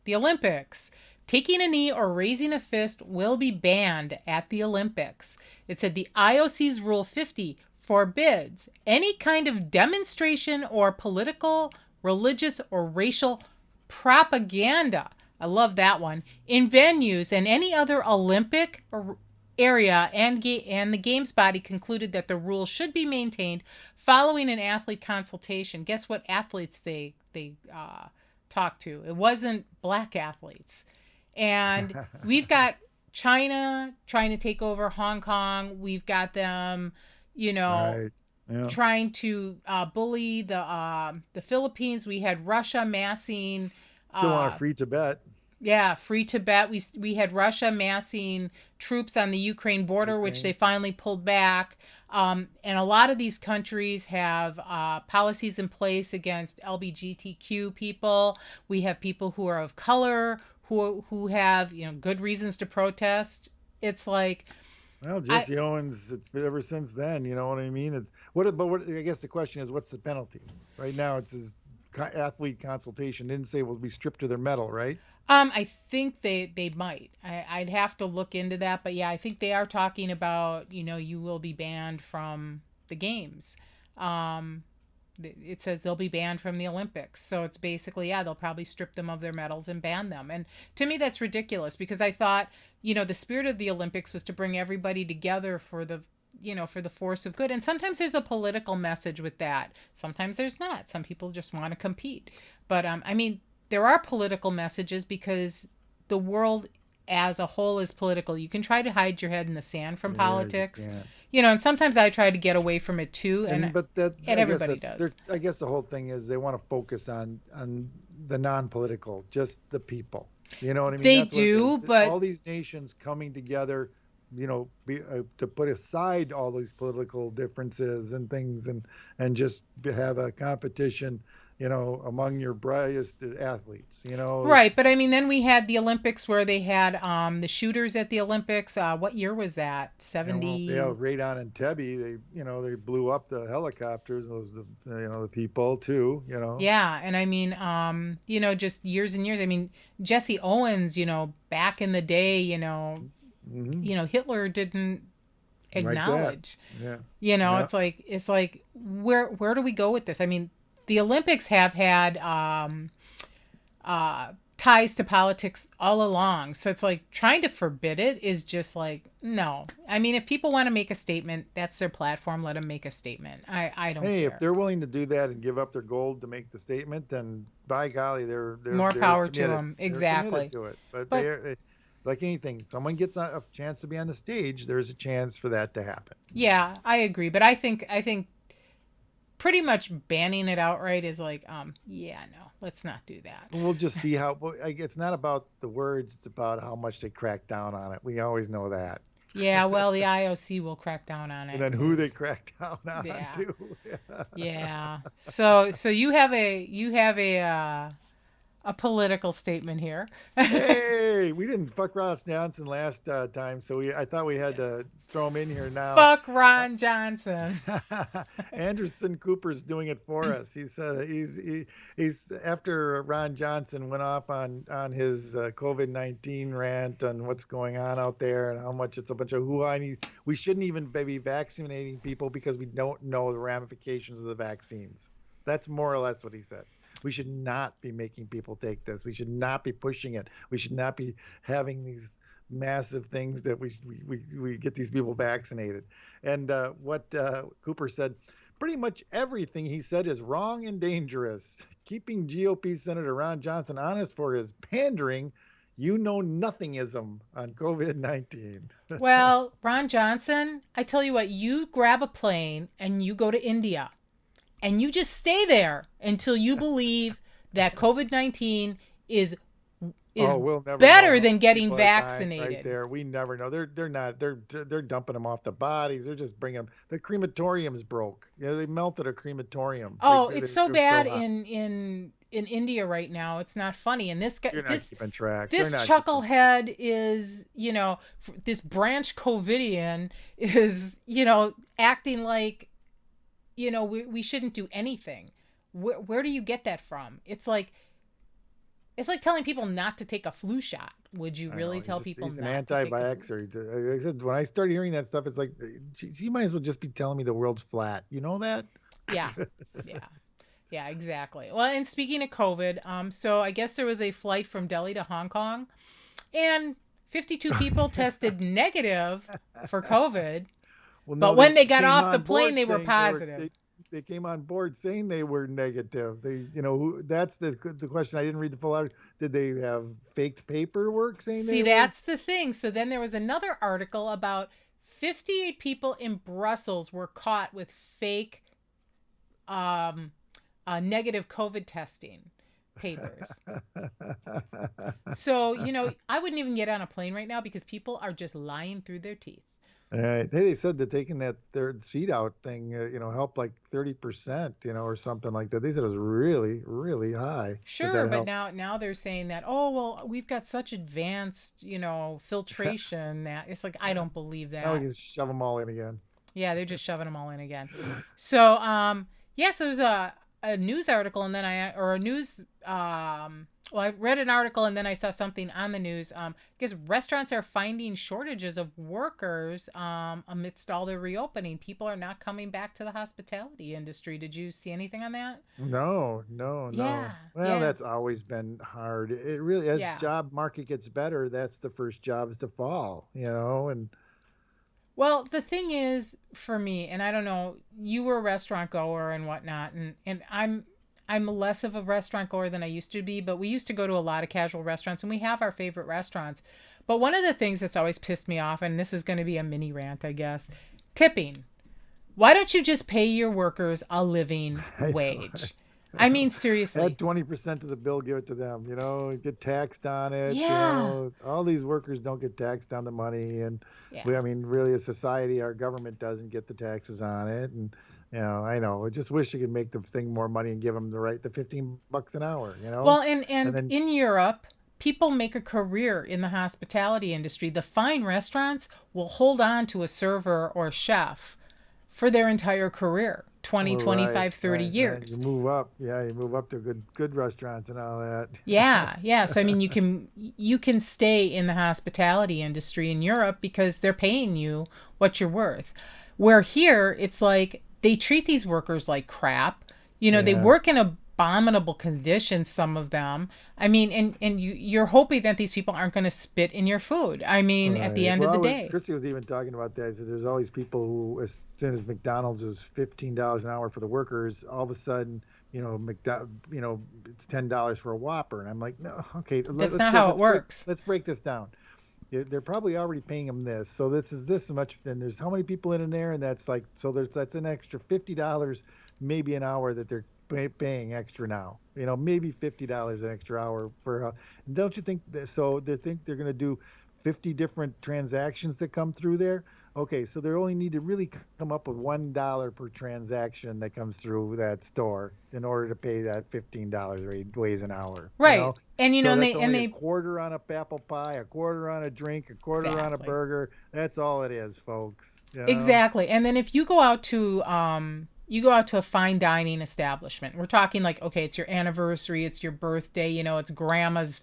the Olympics. Taking a knee or raising a fist will be banned at the Olympics. It said the IOC's Rule 50 forbids any kind of demonstration or political, religious, or racial propaganda. I love that one. In venues and any other Olympic area and the games body concluded that the rules should be maintained following an athlete consultation. Guess what athletes they talked to? It wasn't black athletes. And we've got China trying to take over Hong Kong. We've got them, you know, Right. Yeah. trying to bully the Philippines. We had Russia massing. Still want a Uh, free Tibet. yeah, free Tibet. We had Russia massing troops on the Ukraine border, which they Ukraine. finally pulled back. And a lot of these countries have policies in place against LGBTQ people. We have people who are of color who have good reasons to protest. It's like Well, I Jesse Owens, it's been ever since then. You know what I mean? But I guess the question is, what's the penalty? Right now, it's his athlete consultation. Didn't say will be stripped of their medal, right? I think they might. I'd have to look into that, but yeah, I think they are talking about you will be banned from the games. Um, it says they'll be banned from the Olympics, so it's basically they'll probably strip them of their medals and ban them. And to me, that's ridiculous because I thought the spirit of the Olympics was to bring everybody together for the force of good. And sometimes there's a political message with that. Sometimes there's not. Some people just want to compete. But I mean, there are political messages because the world as a whole is political. You can try to hide your head in the sand from Yeah, you politics, can't. and sometimes I try to get away from it too, And but that and I guess everybody that does. I guess the whole thing is they want to focus on the non-political, just the people. You know what I mean? They That's what it is. do, but All these nations coming together, to put aside all these political differences and things, and just have a competition, among your brightest athletes. right. But I mean, then we had the Olympics where they had the shooters at the Olympics. What year was that? Well, yeah, 70. Radon and Tebby, they blew up the helicopters. Those the people too. Yeah, and I mean, just years and years. I mean, Jesse Owens, back in the day, Hmm. Hitler didn't Like that. acknowledge. Yeah. Yeah. It's like where do we go with this? I mean, the Olympics have had ties to politics all along. So it's like trying to forbid it is just like no. I mean, if people want to make a statement, that's their platform. Let them make a statement. I don't Hey, if care. they're willing to do that and give up their gold to make the statement, then by golly, they're More they're power to committed. them. They're committed Exactly. to it. But But like anything, if someone gets a chance to be on the stage, there's a chance for that to happen. yeah, I agree. But I think pretty much banning it outright is like yeah, no, let's not do that. We'll just see how. It's not about the words; it's about how much they crack down on it. We always know that, Yeah, well, the IOC will crack down on and it then who they because crack down on yeah. too. Yeah. So you have a a political statement here. Hey, we didn't fuck Ross Johnson last time, so I thought we had to throw him in here now. Fuck Ron Johnson. Anderson Cooper's doing it for us. He said he's after Ron Johnson went off on his COVID-19 rant on what's going on out there and how much it's a bunch of hoo-ha. And we shouldn't even be vaccinating people because we don't know the ramifications of the vaccines. That's more or less what he said. We should not be making people take this. We should not be pushing it. We should not be having these massive things that we get these people vaccinated. And what Cooper said, pretty much everything he said is wrong and dangerous. Keeping GOP Senator Ron Johnson honest for his pandering, you know nothingism on COVID-19. Well, Ron Johnson, I tell you what, you grab a plane and you go to India. And you just stay there until you believe that COVID-19 is we'll never better know. than getting People vaccinated. right there, we never know. They're dumping them off the bodies. They're just bringing them. The crematorium's broke. They melted a crematorium. Oh, it's so bad in India right now. It's not funny. And this guy, You're not keeping track. This chucklehead is, this branch COVIDian is, acting like, we shouldn't do anything. Where do you get that from? It's like telling people not to take a flu shot. Would you really tell people he's not an to take anti-vaxxer? Like I said, when I started hearing that stuff, it's like, you might as well just be telling me the world's flat. You know that? Yeah. Yeah, exactly. Well, and speaking of COVID, so I guess there was a flight from Delhi to Hong Kong, and 52 people tested negative for COVID. Well, no, but when they got off the plane, they were positive. They came on board saying they were negative. That's the question. I didn't read the full article. Did they have faked paperwork saying See, that's the thing. So then there was another article about 58 people in Brussels were caught with fake negative COVID testing papers. So, I wouldn't even get on a plane right now because people are just lying through their teeth. Right. They said that taking that third seat out thing, helped like 30%, or something like that. They said it was really, really high. Sure, but now they're saying that, we've got such advanced, filtration that it's like, I don't believe that. Now we can shove them all in again. Yeah, they're just shoving them all in again. So, so there's a news article, and then I read an article and then I saw something on the news. Because restaurants are finding shortages of workers amidst all the reopening. People are not coming back to the hospitality industry. Did you see anything on that? No. Yeah, well, that's always been hard. It really, as job market gets better, that's the first jobs to fall, and. Well, the thing is, for me, and I don't know, you were a restaurant goer and whatnot, and I'm less of a restaurant goer than I used to be, but we used to go to a lot of casual restaurants, and we have our favorite restaurants. But one of the things that's always pissed me off, and this is going to be a mini rant, I guess, tipping. Why don't you just pay your workers a living wage? I mean, seriously. Add 20% of the bill, give it to them, get taxed on it. Yeah. All these workers don't get taxed on the money. And really, as society, our government doesn't get the taxes on it. And, I know. I just wish you could make the thing more money and give them the $15 an hour, Well, and then, in Europe, people make a career in the hospitality industry. The fine restaurants will hold on to a server or chef for their entire career. 20, 25, 30 years. Right. You move up. Yeah, you move up to good restaurants and all that. Yeah. So, I mean, you can stay in the hospitality industry in Europe because they're paying you what you're worth. Where here, it's like they treat these workers like crap. They work in abominable conditions, some of them. I mean, and you're hoping that these people aren't going to spit in your food. I mean, at the end of the day. Christy was even talking about that. He said there's all these people who, as soon as McDonald's is $15 an hour for the workers, all of a sudden, it's $10 for a Whopper. And I'm like, no, okay. That's not how it works. Let's break this down. They're probably already paying them this. So this is this much. And there's how many people in there? And that's like, so that's an extra $50 maybe an hour that they're paying extra now, maybe $50 an extra hour for don't you think that? So they think they're going to do 50 different transactions that come through there. Okay, so they only need to really come up with $1 per transaction that comes through that store in order to pay that $15 weighs an hour. You Right. know, And so and that's they and only a they quarter on a apple pie, a quarter on a drink, a quarter on a exactly. burger. That's all it is, folks. You know. Exactly. And then if you go out to a fine dining establishment. We're talking like, okay, it's your anniversary, it's your birthday, it's grandma's,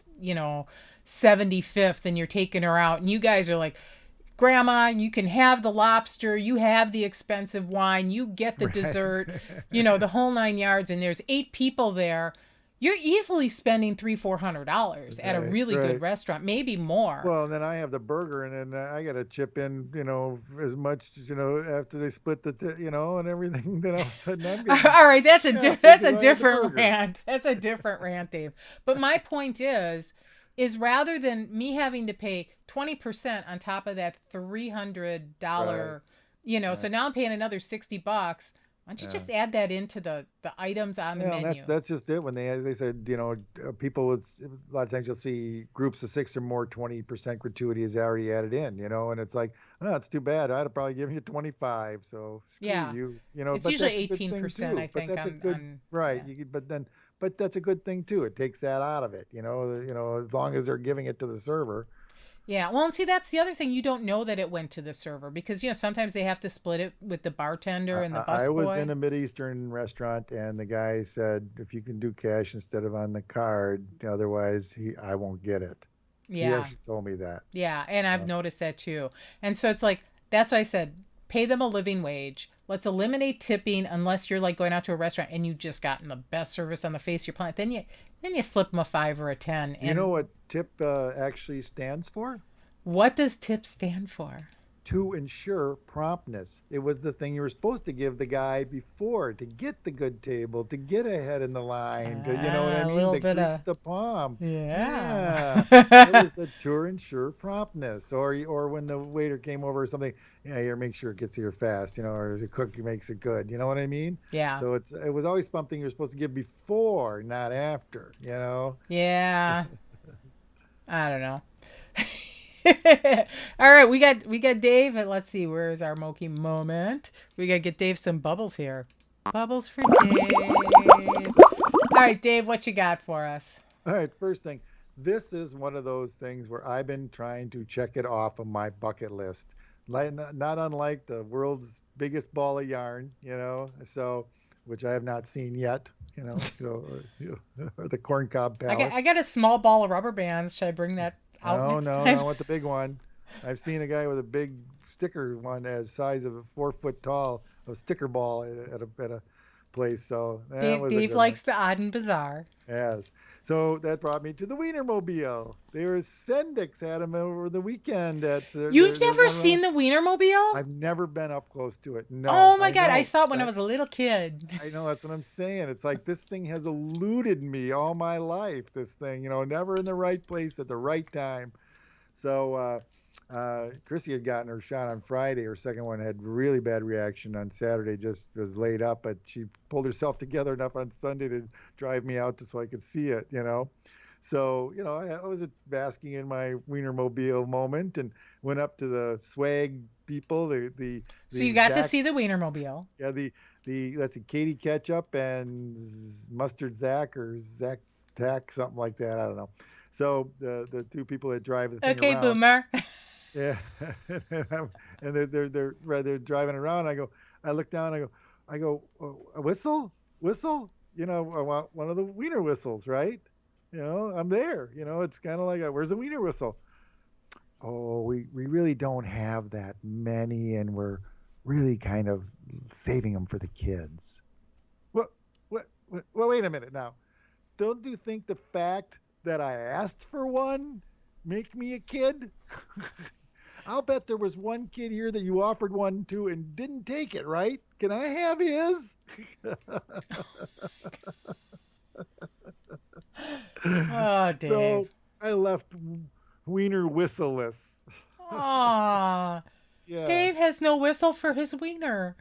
75th, and you're taking her out, and you guys are like, Grandma, you can have the lobster, you have the expensive wine, you get the Right. dessert, the whole 9 yards, and there's 8 people there. You're easily spending $300-400 at a Right. really good Right. restaurant, maybe more. Well, and then I have the burger, and then I got to chip in, as much as after they split and everything. Then all of a sudden I'm All getting right, half that's a because I had the different burger. rant. That's a different rant, Dave. But my point is rather than me having to pay 20% on top of that Right. $300, so Right. now I'm paying another $60. Why don't you Yeah. just add that into the items on the Yeah, and that's menu? that's just it. When they said, people with a lot of times you'll see groups of six or more, 20% gratuity is already added in, and it's like, oh, it's too bad. I'd have probably given you 25, so screw Yeah. you. It's But usually that's a good thing 18%, I too. But think, that's a on good right. yeah. But that's a good thing too. It takes that out of it, as long as they're giving it to the server. Yeah, well, and see, that's the other thing. You don't know that it went to the server because sometimes they have to split it with the bartender and the I was busboy. in a Mideastern restaurant, and the guy said, if you can do cash instead of on the card, otherwise I won't get it. He Yeah, actually told me that. yeah, and I've Uh, noticed that too. And so it's like that's why I said pay them a living wage. Let's eliminate tipping unless you're like going out to a restaurant and you just gotten the best service on the face of your planet. Then you slip them a 5 or a 10. Do you know And what TIP actually stands for? what does tip stand for? To ensure promptness. It was the thing you were supposed to give the guy before to get the good table, to get ahead in the line, to, you know what I A mean? little That bit greets of the palm. yeah. Yeah. It was the to ensure promptness. Or when the waiter came over or something, yeah, here, make sure it gets here fast, or the cook makes it good. You know what I mean? Yeah. So it was always something you're supposed to give before, not after. Yeah. I don't know. All right, we got Dave, and let's see, where is our MoKE moment? We gotta get Dave some bubbles here. Bubbles for Dave. All right, Dave, what you got for us? All right, first thing, this is one of those things where I've been trying to check it off of my bucket list. Like, not unlike the world's biggest ball of yarn, so which I have not seen yet, or the corncob I palace. got a small ball of rubber bands. Should I bring that out No, next no, time? not with the big one. I've seen a guy with a big sticker one as size of a 4 foot tall, a sticker ball at a place. So that Dave was a Dave good one. likes the odd and bizarre. Yes. So that brought me to the Wienermobile. There's Sendix had them over the weekend. That's You've they're never going seen around. the Wienermobile? I've never been up close to it. No, Oh my I god, I know. saw it when I was a little kid. I know that's what I'm saying. It's like this thing has eluded me all my life. This thing, never in the right place at the right time. So Chrissy had gotten her shot on Friday. Her second one had really bad reaction on Saturday. Just was laid up, but she pulled herself together enough on Sunday to drive me out so I could see it. So I was basking in my Wienermobile moment and went up to the swag people, So you the got to Zach, see the Wienermobile. yeah, the let's see, Katie Ketchup and Mustard Zach or Zach Tack, something like that. I don't know. So the two people that drive the thing Okay, around, boomer. yeah, and they're driving around. I look down. I go, oh, a whistle. I want one of the wiener whistles, right? I'm there. It's kind of like, where's the wiener whistle? Oh, we really don't have that many, and we're really kind of saving them for the kids. What? Well, wait a minute now. Don't you think the fact that I asked for one make me a kid? I'll bet there was one kid here that you offered one to and didn't take it, right? Can I have his? Oh, So Dave. I left Wiener whistleless. Aw. Dave Yes. has no whistle for his wiener.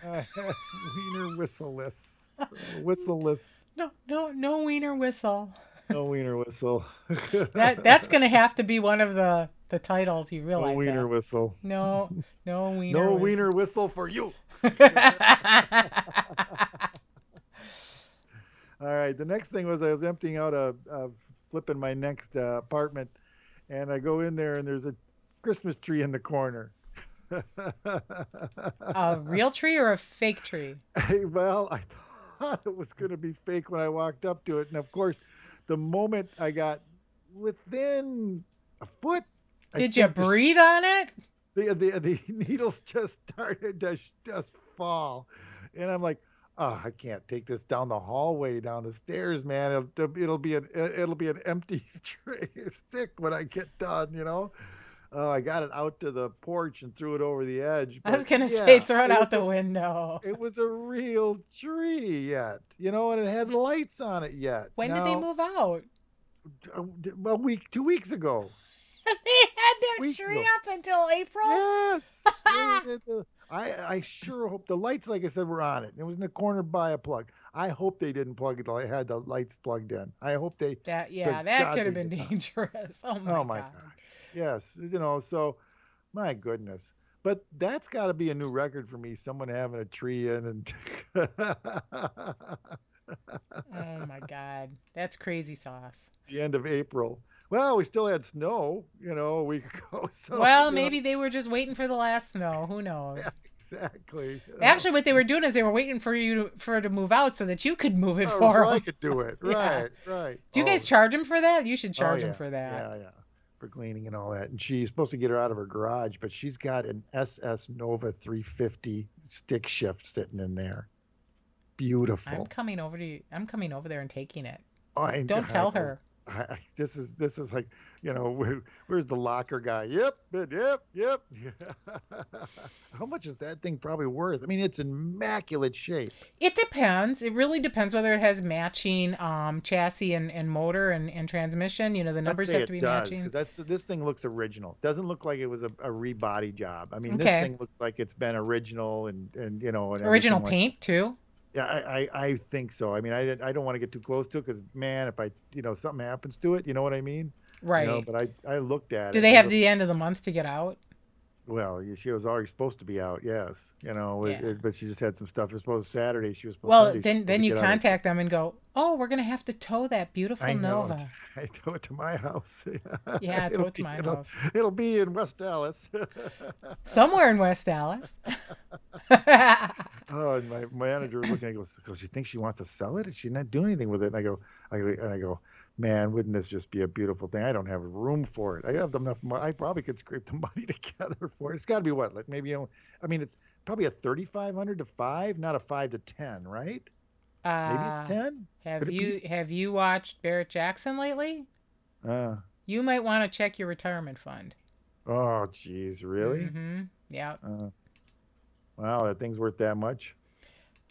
Wiener whistleless. Whistleless. No wiener whistle. No wiener whistle. That's gonna have to be one of the the titles, you No realize wiener that. whistle. No, no wiener No was. wiener whistle for you. All right. The next thing was I was emptying out flipping my next apartment, and I go in there and there's a Christmas tree in the corner. A real tree or a fake tree? Well, I thought it was going to be fake when I walked up to it, and of course, the moment I got within a foot, I Did you think breathe on it? the needles just started to just fall, and I'm like, oh, I can't take this down the hallway, down the stairs, man. It'll be an empty tray stick when I get done, you know. I got it out to the porch and threw it over the edge, I was but gonna say yeah, throw it out the window. it was a real tree yet, you know, and it had lights on it yet. When did they Now, move out? well, 2 weeks ago. They had their Weeks tree ago. up until April? Yes. I sure hope the lights, like I said, were on it. It was in the corner by a plug. I hope they didn't plug it. I had the lights plugged in. I hope they. That To that God could have they been did not. dangerous. Oh Oh my my god. gosh. Yes. You know. So, my goodness. But that's got to be a new record for me. Someone having a tree in and. Oh my god. That's crazy sauce. The end of April. Well, we still had snow, you know, a week ago. So, Well, you know, maybe they were just waiting for the last snow. Who yeah, knows? exactly. You know. Actually, what they were doing is they were waiting for for it to move out so that you could move it Oh, for so I them. could do it. Yeah. Right, right. Do you guys charge them for that? You should Oh charge them yeah, for that. yeah. For cleaning and all that. And she's supposed to get her out of her garage, but she's got an SS Nova 350 stick shift sitting in there. I'm Beautiful. coming over to you. I'm coming over there and taking it. Oh, Don't tell her. This is like, you know, where's the locker guy? Yep. How much is that thing probably worth? I mean, it's in immaculate shape. It depends. It really depends whether it has matching chassis and motor and transmission. You know, the Let's numbers say have to it be does, matching. because this thing looks original. It doesn't look like it was a rebody job. I mean, this Okay. thing looks like it's been original and you know and Original everything like. paint too. Yeah, I think so. I mean, I don't want to get too close to it because, man, if something happens to it, you know what I mean? You know, Right. but I looked at Do it. they have the end of the month to get out? Well, she was already supposed to be out, yes. You know, Yeah. but she just had some stuff. It was supposed Saturday. She was supposed Well, Sunday. She was supposed then to you get out. contact them and go, "Oh, we're gonna have to tow that beautiful I know. Nova." I tow it to my house. Yeah, tow it to my house. It'll be in West Dallas. Somewhere in West Dallas. Oh, and my manager was looking. I goes, you think she wants to sell it? Is she not doing anything with it? And I go, man, wouldn't this just be a beautiful thing? I don't have room for it. I have enough money. I probably could scrape the money together for it. It's got to be what, like maybe, I mean, it's probably a 3,500 to 5, not a 5 to 10, right? Maybe it's 10. Have you watched Barrett Jackson lately? Uh, You might want to check your retirement fund. oh, geez, really? Mm-hmm. Yeah. Wow, that thing's worth that much.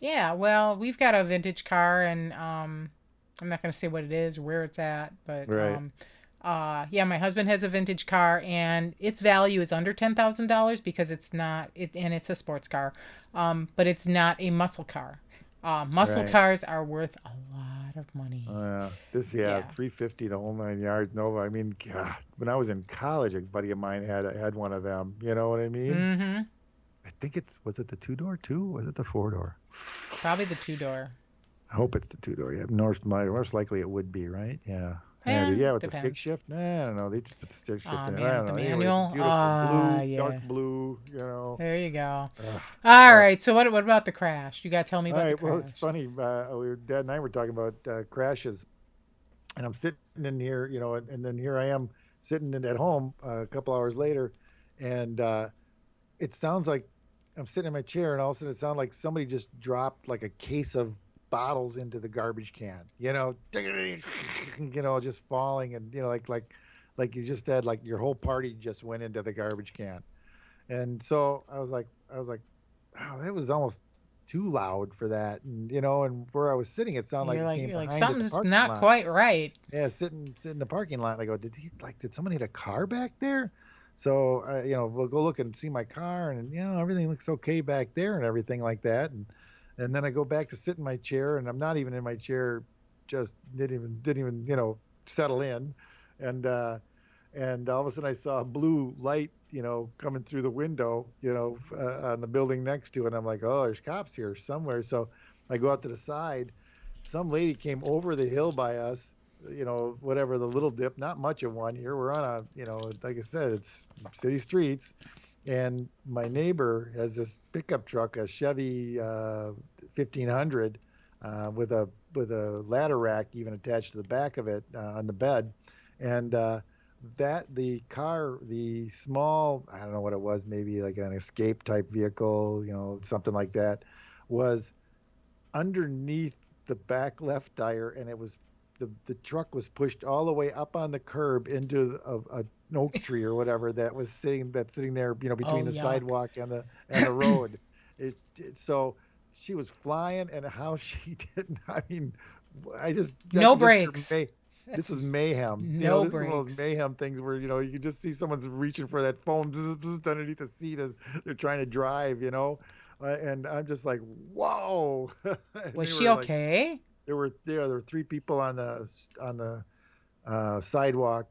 Yeah. Well, we've got a vintage car, and I'm not going to say what it is or where it's at, but Right. yeah, my husband has a vintage car, and its value is under $10,000 because it's not it, and it's a sports car, but it's not a muscle car. Muscle Right. cars are worth a lot of money. Yeah, 350 the whole 9 yards Nova. I mean, God, when I was in college, a buddy of mine had one of them. You know what I mean? Mm-hmm. I think was it the 2-door too? Was it the 4-door? Probably the 2-door. I hope it's the 2-door. Yeah, most likely it would be, right? Yeah. Yeah, Yeah, with the depends. stick shift. Nah, I don't know. They just put the stick shift in it. I Man, don't the know. Anyway, manual. it's beautiful blue, Yeah. dark blue. You know. There you go. Ugh. All right. So what about the crash? You got to tell me All about the right. crash. Well, it's funny. Dad and I were talking about crashes, and I'm sitting in here, you know, and then here I am sitting at home a couple hours later, and it sounds like I'm sitting in my chair, and all of a sudden it sounds like somebody just dropped like a case of bottles into the garbage can, you know, just falling, and like you just had like your whole party just went into the garbage can, and so I was like, wow, that was almost too loud for that, and and where I was sitting, it sounded like it came you're like behind at the something's parking not lot. quite right. Yeah, sitting in the parking lot. And I go, did someone hit a car back there? So we'll go look and see my car, and everything looks okay back there and everything like that. And then I go back to sit in my chair, and I'm not even in my chair, just didn't even settle in, and and all of a sudden I saw a blue light, coming through the window, on the building next to it. And I'm like, oh, there's cops here somewhere. So I go out to the side. Some lady came over the hill by us, whatever the little dip, not much of one here. We're on like I said, it's city streets. And my neighbor has this pickup truck, a Chevy 1500, with a ladder rack even attached to the back of it on the bed, and the small, I don't know what it was, maybe like an escape type vehicle, something like that, was underneath the back left tire, and it was the truck was pushed all the way up on the curb into an oak tree or whatever that's sitting there, Oh, between the yuck. sidewalk and the road. So she was flying, and how she didn't. I mean, I No could just hear brakes. this That's is mayhem. no This is one of those brakes. mayhem things where you can just see someone's reaching for that phone just underneath the seat as they're trying to drive. And I'm just like, whoa. And Was they she were like, okay? there were three people on the sidewalk,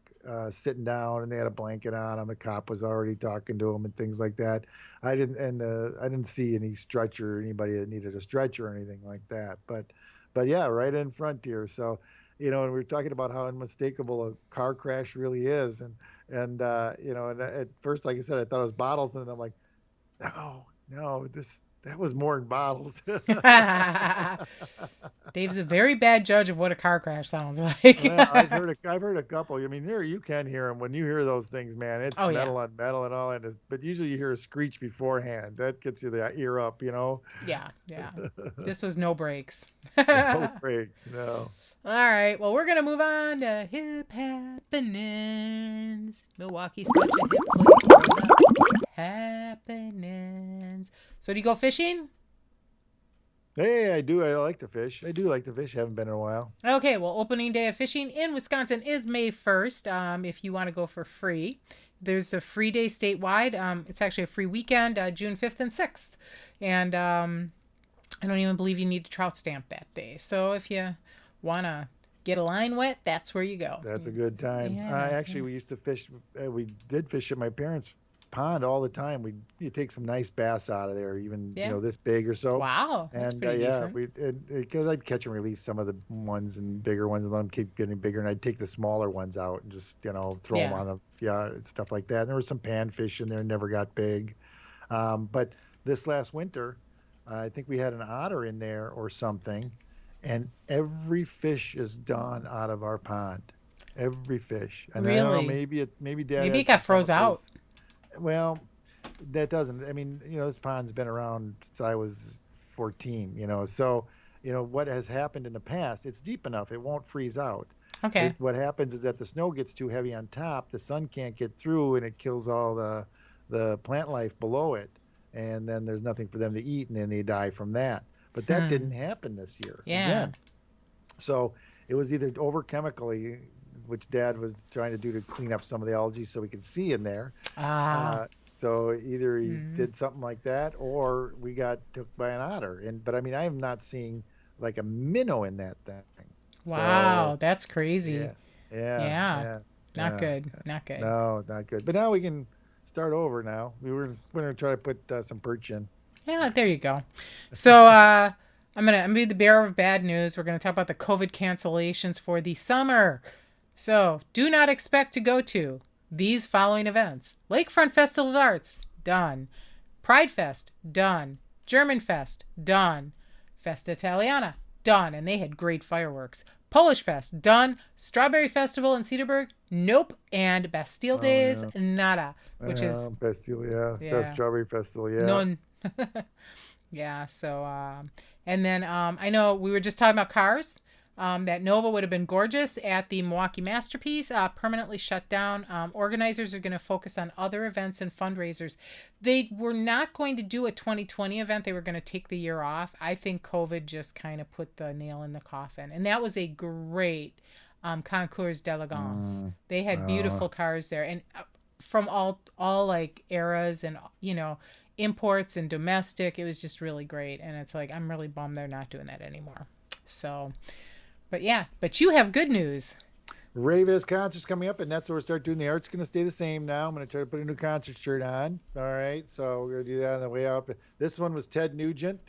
sitting down, and they had a blanket on them. The cop was already talking to them and things like that. I didn't see any stretcher or anybody that needed a stretcher or anything like that. But yeah, right in front here. So, and we were talking about how unmistakable a car crash really is, and at first, like I said, I thought it was bottles, and then I'm like, no, no, that was more than bottles. Dave's a very bad judge of what a car crash sounds like. Well, I've heard a couple. I mean, here you can hear them when you hear those things, man. It's Oh yeah. metal on metal and all that. But usually you hear a screech beforehand. That gets you the ear up. Yeah, yeah. This was no breaks. No All breaks, no. right. Well, we're gonna move on to hip happenings. Milwaukee's such a hip place for the happenings. So, do you go fishing? Hey, I do. I like to fish. I do like to fish. Haven't been in a while. Okay. Well, opening day of fishing in Wisconsin is May 1st. If you want to go for free, there's a free day statewide. It's actually a free weekend, June 5th and 6th, and I don't even believe you need a trout stamp that day. So if you want to get a line wet, that's where you go. That's a good time. Yeah. Actually, we used to fish. We did fish at my parents' pond all the time. You take some nice bass out of there, even Yeah. this big or so. Wow. That's And pretty yeah, decent. because I'd catch and release some of the ones and bigger ones, and let them keep getting bigger. And I'd take the smaller ones out and just throw them Yeah. on stuff like that. And there was some panfish in there, never got big. But this last winter, I think we had an otter in there or something, and every fish is gone out of our pond. Every fish, and I don't know, Really? maybe Dad Maybe it had some got froze out. chemicals. Well, that doesn't. I mean, this pond's been around since I was 14. So what has happened in the past. It's deep enough; it won't freeze out. Okay. What happens is that the snow gets too heavy on top, the sun can't get through, and it kills all the plant life below it, and then there's nothing for them to eat, and then they die from that. But that didn't happen this year Yeah. again. So it was either over chemically, which Dad was trying to do to clean up some of the algae so we could see in there. Ah. So either he Mhm. did something like that, or we got took by an otter. But I mean, I am not seeing like a minnow in that thing. So Wow. That's crazy. yeah, yeah, Yeah. yeah, Not yeah. good. Not good. No, not good. But now we can start over. Now we're gonna try to put some perch in. Yeah. There you go. So I'm gonna be the bearer of bad news. We're gonna talk about the COVID cancellations for the summer. So do not expect to go to these following events: Lakefront Festival of Arts, done. Pride Fest, done. German Fest, done. Festa Italiana, done. And they had great fireworks. Polish Fest, done. Strawberry Festival in Cedarburg, nope. And Bastille Oh Days, yeah, nada. Which is, Bastille, yeah, Best yeah, Strawberry Festival, yeah. none. Yeah, so, and then I know we were just talking about cars. That Nova would have been gorgeous at the Milwaukee Masterpiece, permanently shut down. Organizers are going to focus on other events and fundraisers. They were not going to do a 2020 event. They were going to take the year off. I think COVID just kind of put the nail in the coffin. And that was a great concours d'elegance. Mm, They had uh, beautiful cars there, and from all like eras, and imports and domestic. It was just really great. And it's like, I'm really bummed they're not doing that anymore. So, but yeah, but you have good news. Rave has concerts coming up, and that's where we start doing. The art's going to stay the same now. I'm going to try to put a new concert shirt on. All right, so we're going to do that on the way up. This one was Ted Nugent.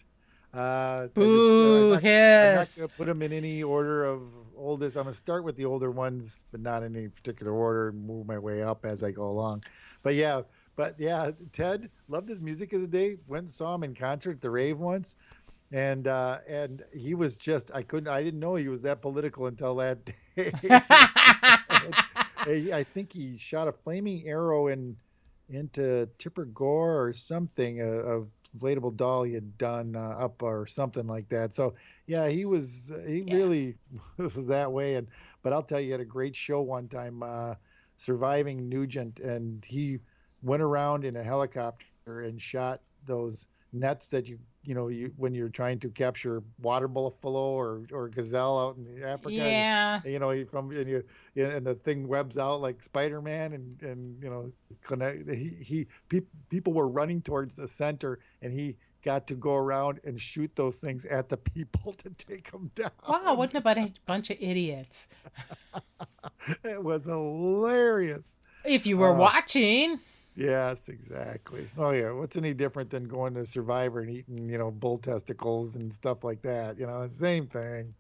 Boo, I'm not hiss. going to put them in any order of oldest. I'm going to start with the older ones, but not in any particular order, and move my way up as I go along. But yeah, Ted loved his music as a day. Went and saw him in concert at the Rave once, and he was just I didn't know he was that political until that day. I think he shot a flaming arrow into Tipper Gore or something, a inflatable doll he had done up or something like that. So yeah, he Yeah. really was that way. But I'll tell you, he had a great show one time, surviving Nugent, and he went around in a helicopter and shot those nets that you when you're trying to capture water buffalo or gazelle out in the Africa. Yeah. You from and you and the thing webs out like Spider-Man, and connect. People were running towards the center, and he got to go around and shoot those things at the people to take them Wow, down. wasn't about a bunch of idiots. It was hilarious. If you were Uh, watching. yes, exactly. Oh yeah, what's any different than going to Survivor and eating, bull testicles and stuff like that? Same thing.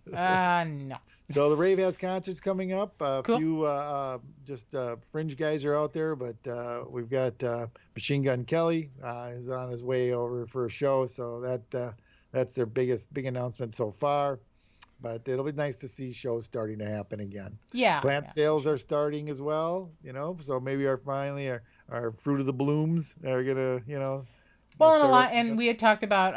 No. So the Rave has concerts coming up. A Cool. few just fringe guys are out there, but we've got Machine Gun Kelly is on his way over for a show. So that's their big announcement so far. But it'll be nice to see shows starting to happen again. Yeah, Plant yeah, for sales sure. are starting as well. So maybe our fruit of the blooms are gonna Well, and a start lot, opening and up. we had talked about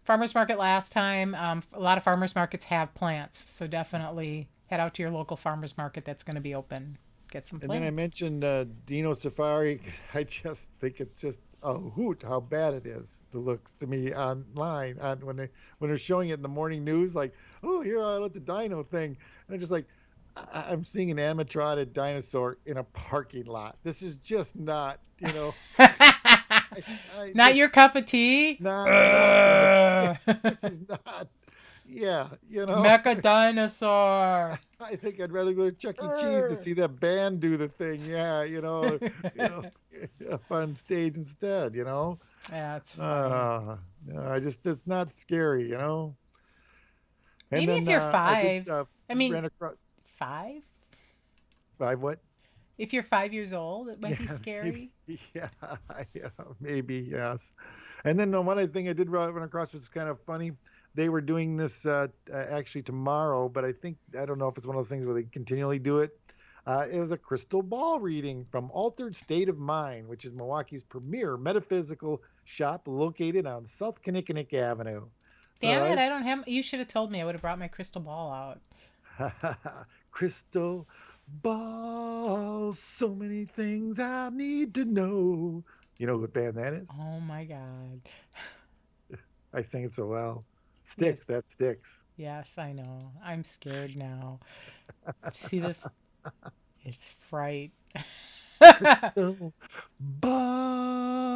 farmers market last time. A lot of farmers markets have plants, so definitely head out to your local farmers market that's going to be open. Get some And then I plants. mentioned Dino Safari. I just think it's just a hoot how bad it is. The looks to me online when they're showing it in the morning news, like, oh, here I at the Dino thing, and I'm just like, I'm seeing an animatronic dinosaur in a parking lot. This is just not, Not just your cup of tea. not gonna. Yeah, this is not. Yeah, Mecha dinosaur. I think I'd rather go to Chuck E. Cheese to see that band do the thing. Yeah, you know, up on stage instead. That's funny. Uh, it's not scary. And Maybe if then you're I did five. I mean, ran across five? by what? If you're 5 years old, it might be Yeah, maybe, scary. yeah, yeah, maybe, yes. And then the one other thing I did run across was kind of funny. They were doing this actually tomorrow, but I don't know if it's one of those things where they continually do it. It was a crystal ball reading from Altered State of Mind, which is Milwaukee's premier metaphysical shop located on South Kinnickinnick Avenue. So Damn it, I don't have. You should have told me. I would have brought my crystal ball out. crystal ball, so many things I need to know. You know what band that is? Oh my god. I sing it so well. Yes. Sticks, that sticks. Yes, I know. I'm scared now. See this? It's fright. Crystal ball.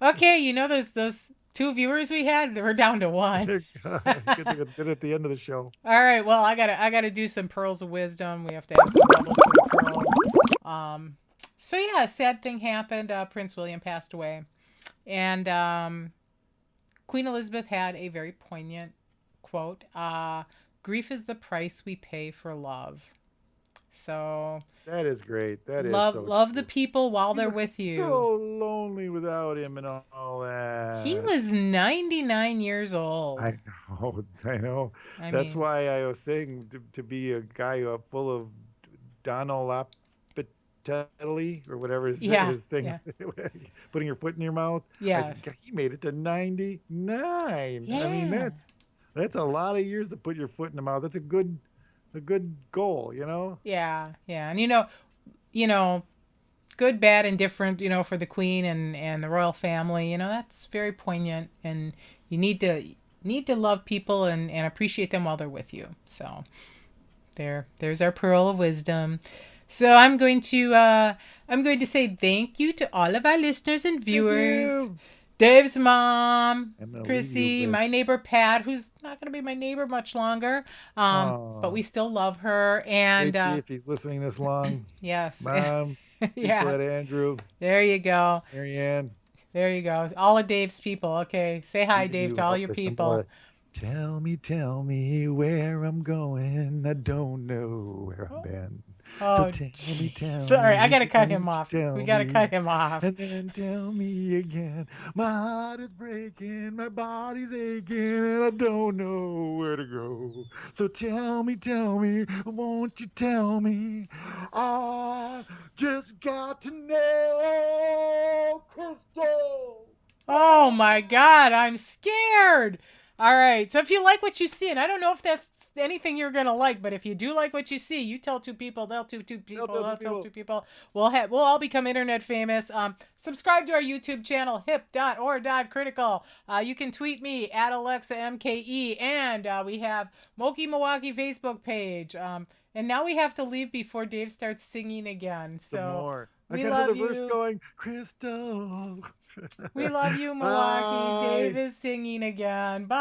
Okay, you know those two viewers we had? We're down to one. Good thing I did it at the end of the show. All right, well, I gotta do some pearls of wisdom. We have to have some bubbles for the pearls. So yeah, a sad thing happened. Prince William passed away, and Queen Elizabeth had a very poignant quote. Grief is the price we pay for love. So That is great. That is love so love the true. people while You they're look with you. so lonely without him and all He that. was 99 years old. I know, I know. I That's mean, why I was saying to be a guy full of Donald Lapatelli or whatever yeah, his thing, yeah, putting your foot in your mouth. I yeah, said, "God, he made it to 99. I mean, yeah, that's a lot of years to put your foot in the mouth. That's a good goal. yeah, yeah. And good, bad, and different. For the Queen and the royal family. That's very poignant, and you need to love people and appreciate them while they're with you. So there's our pearl of wisdom. So I'm going to say thank you to all of our listeners and Thank viewers. you. Dave's mom, I'm gonna leave you Chrissy, with. my neighbor Pat, who's not going to be my neighbor much longer, but Oh, we still love her. And JT, if he's listening this long, yes, Mom, yeah, Nicolette, Andrew, there you go. Marianne. There you go. All of Dave's people. Okay, say hi, Leaving Dave, you to all up your with some people. more. Tell me where I'm going. I don't know where I've Oh, been. So oh, tell sorry, I me, gotta cut him won't you off. We tell gotta me? cut him off. And then tell me again. My heart is breaking, my body's aching, and I don't know where to go. So tell me, won't you tell me? I just got to know, Crystal. Oh my God, I'm scared. All right. So if you like what you see, and I don't know if that's anything you're gonna like, but if you do like what you see, you tell two people, they'll tell two Tell, people, tell two they'll tell people. two people. We'll all become internet famous. Subscribe to our YouTube channel, hip.or.critical. You can tweet me at Alexa MKE, and we have MoKE Milwaukee Facebook page. And now we have to leave before Dave starts singing again. Some So more. I we got love another verse you. going. Crystal. We love you, Milwaukee. Bye. Dave is singing again. Bye.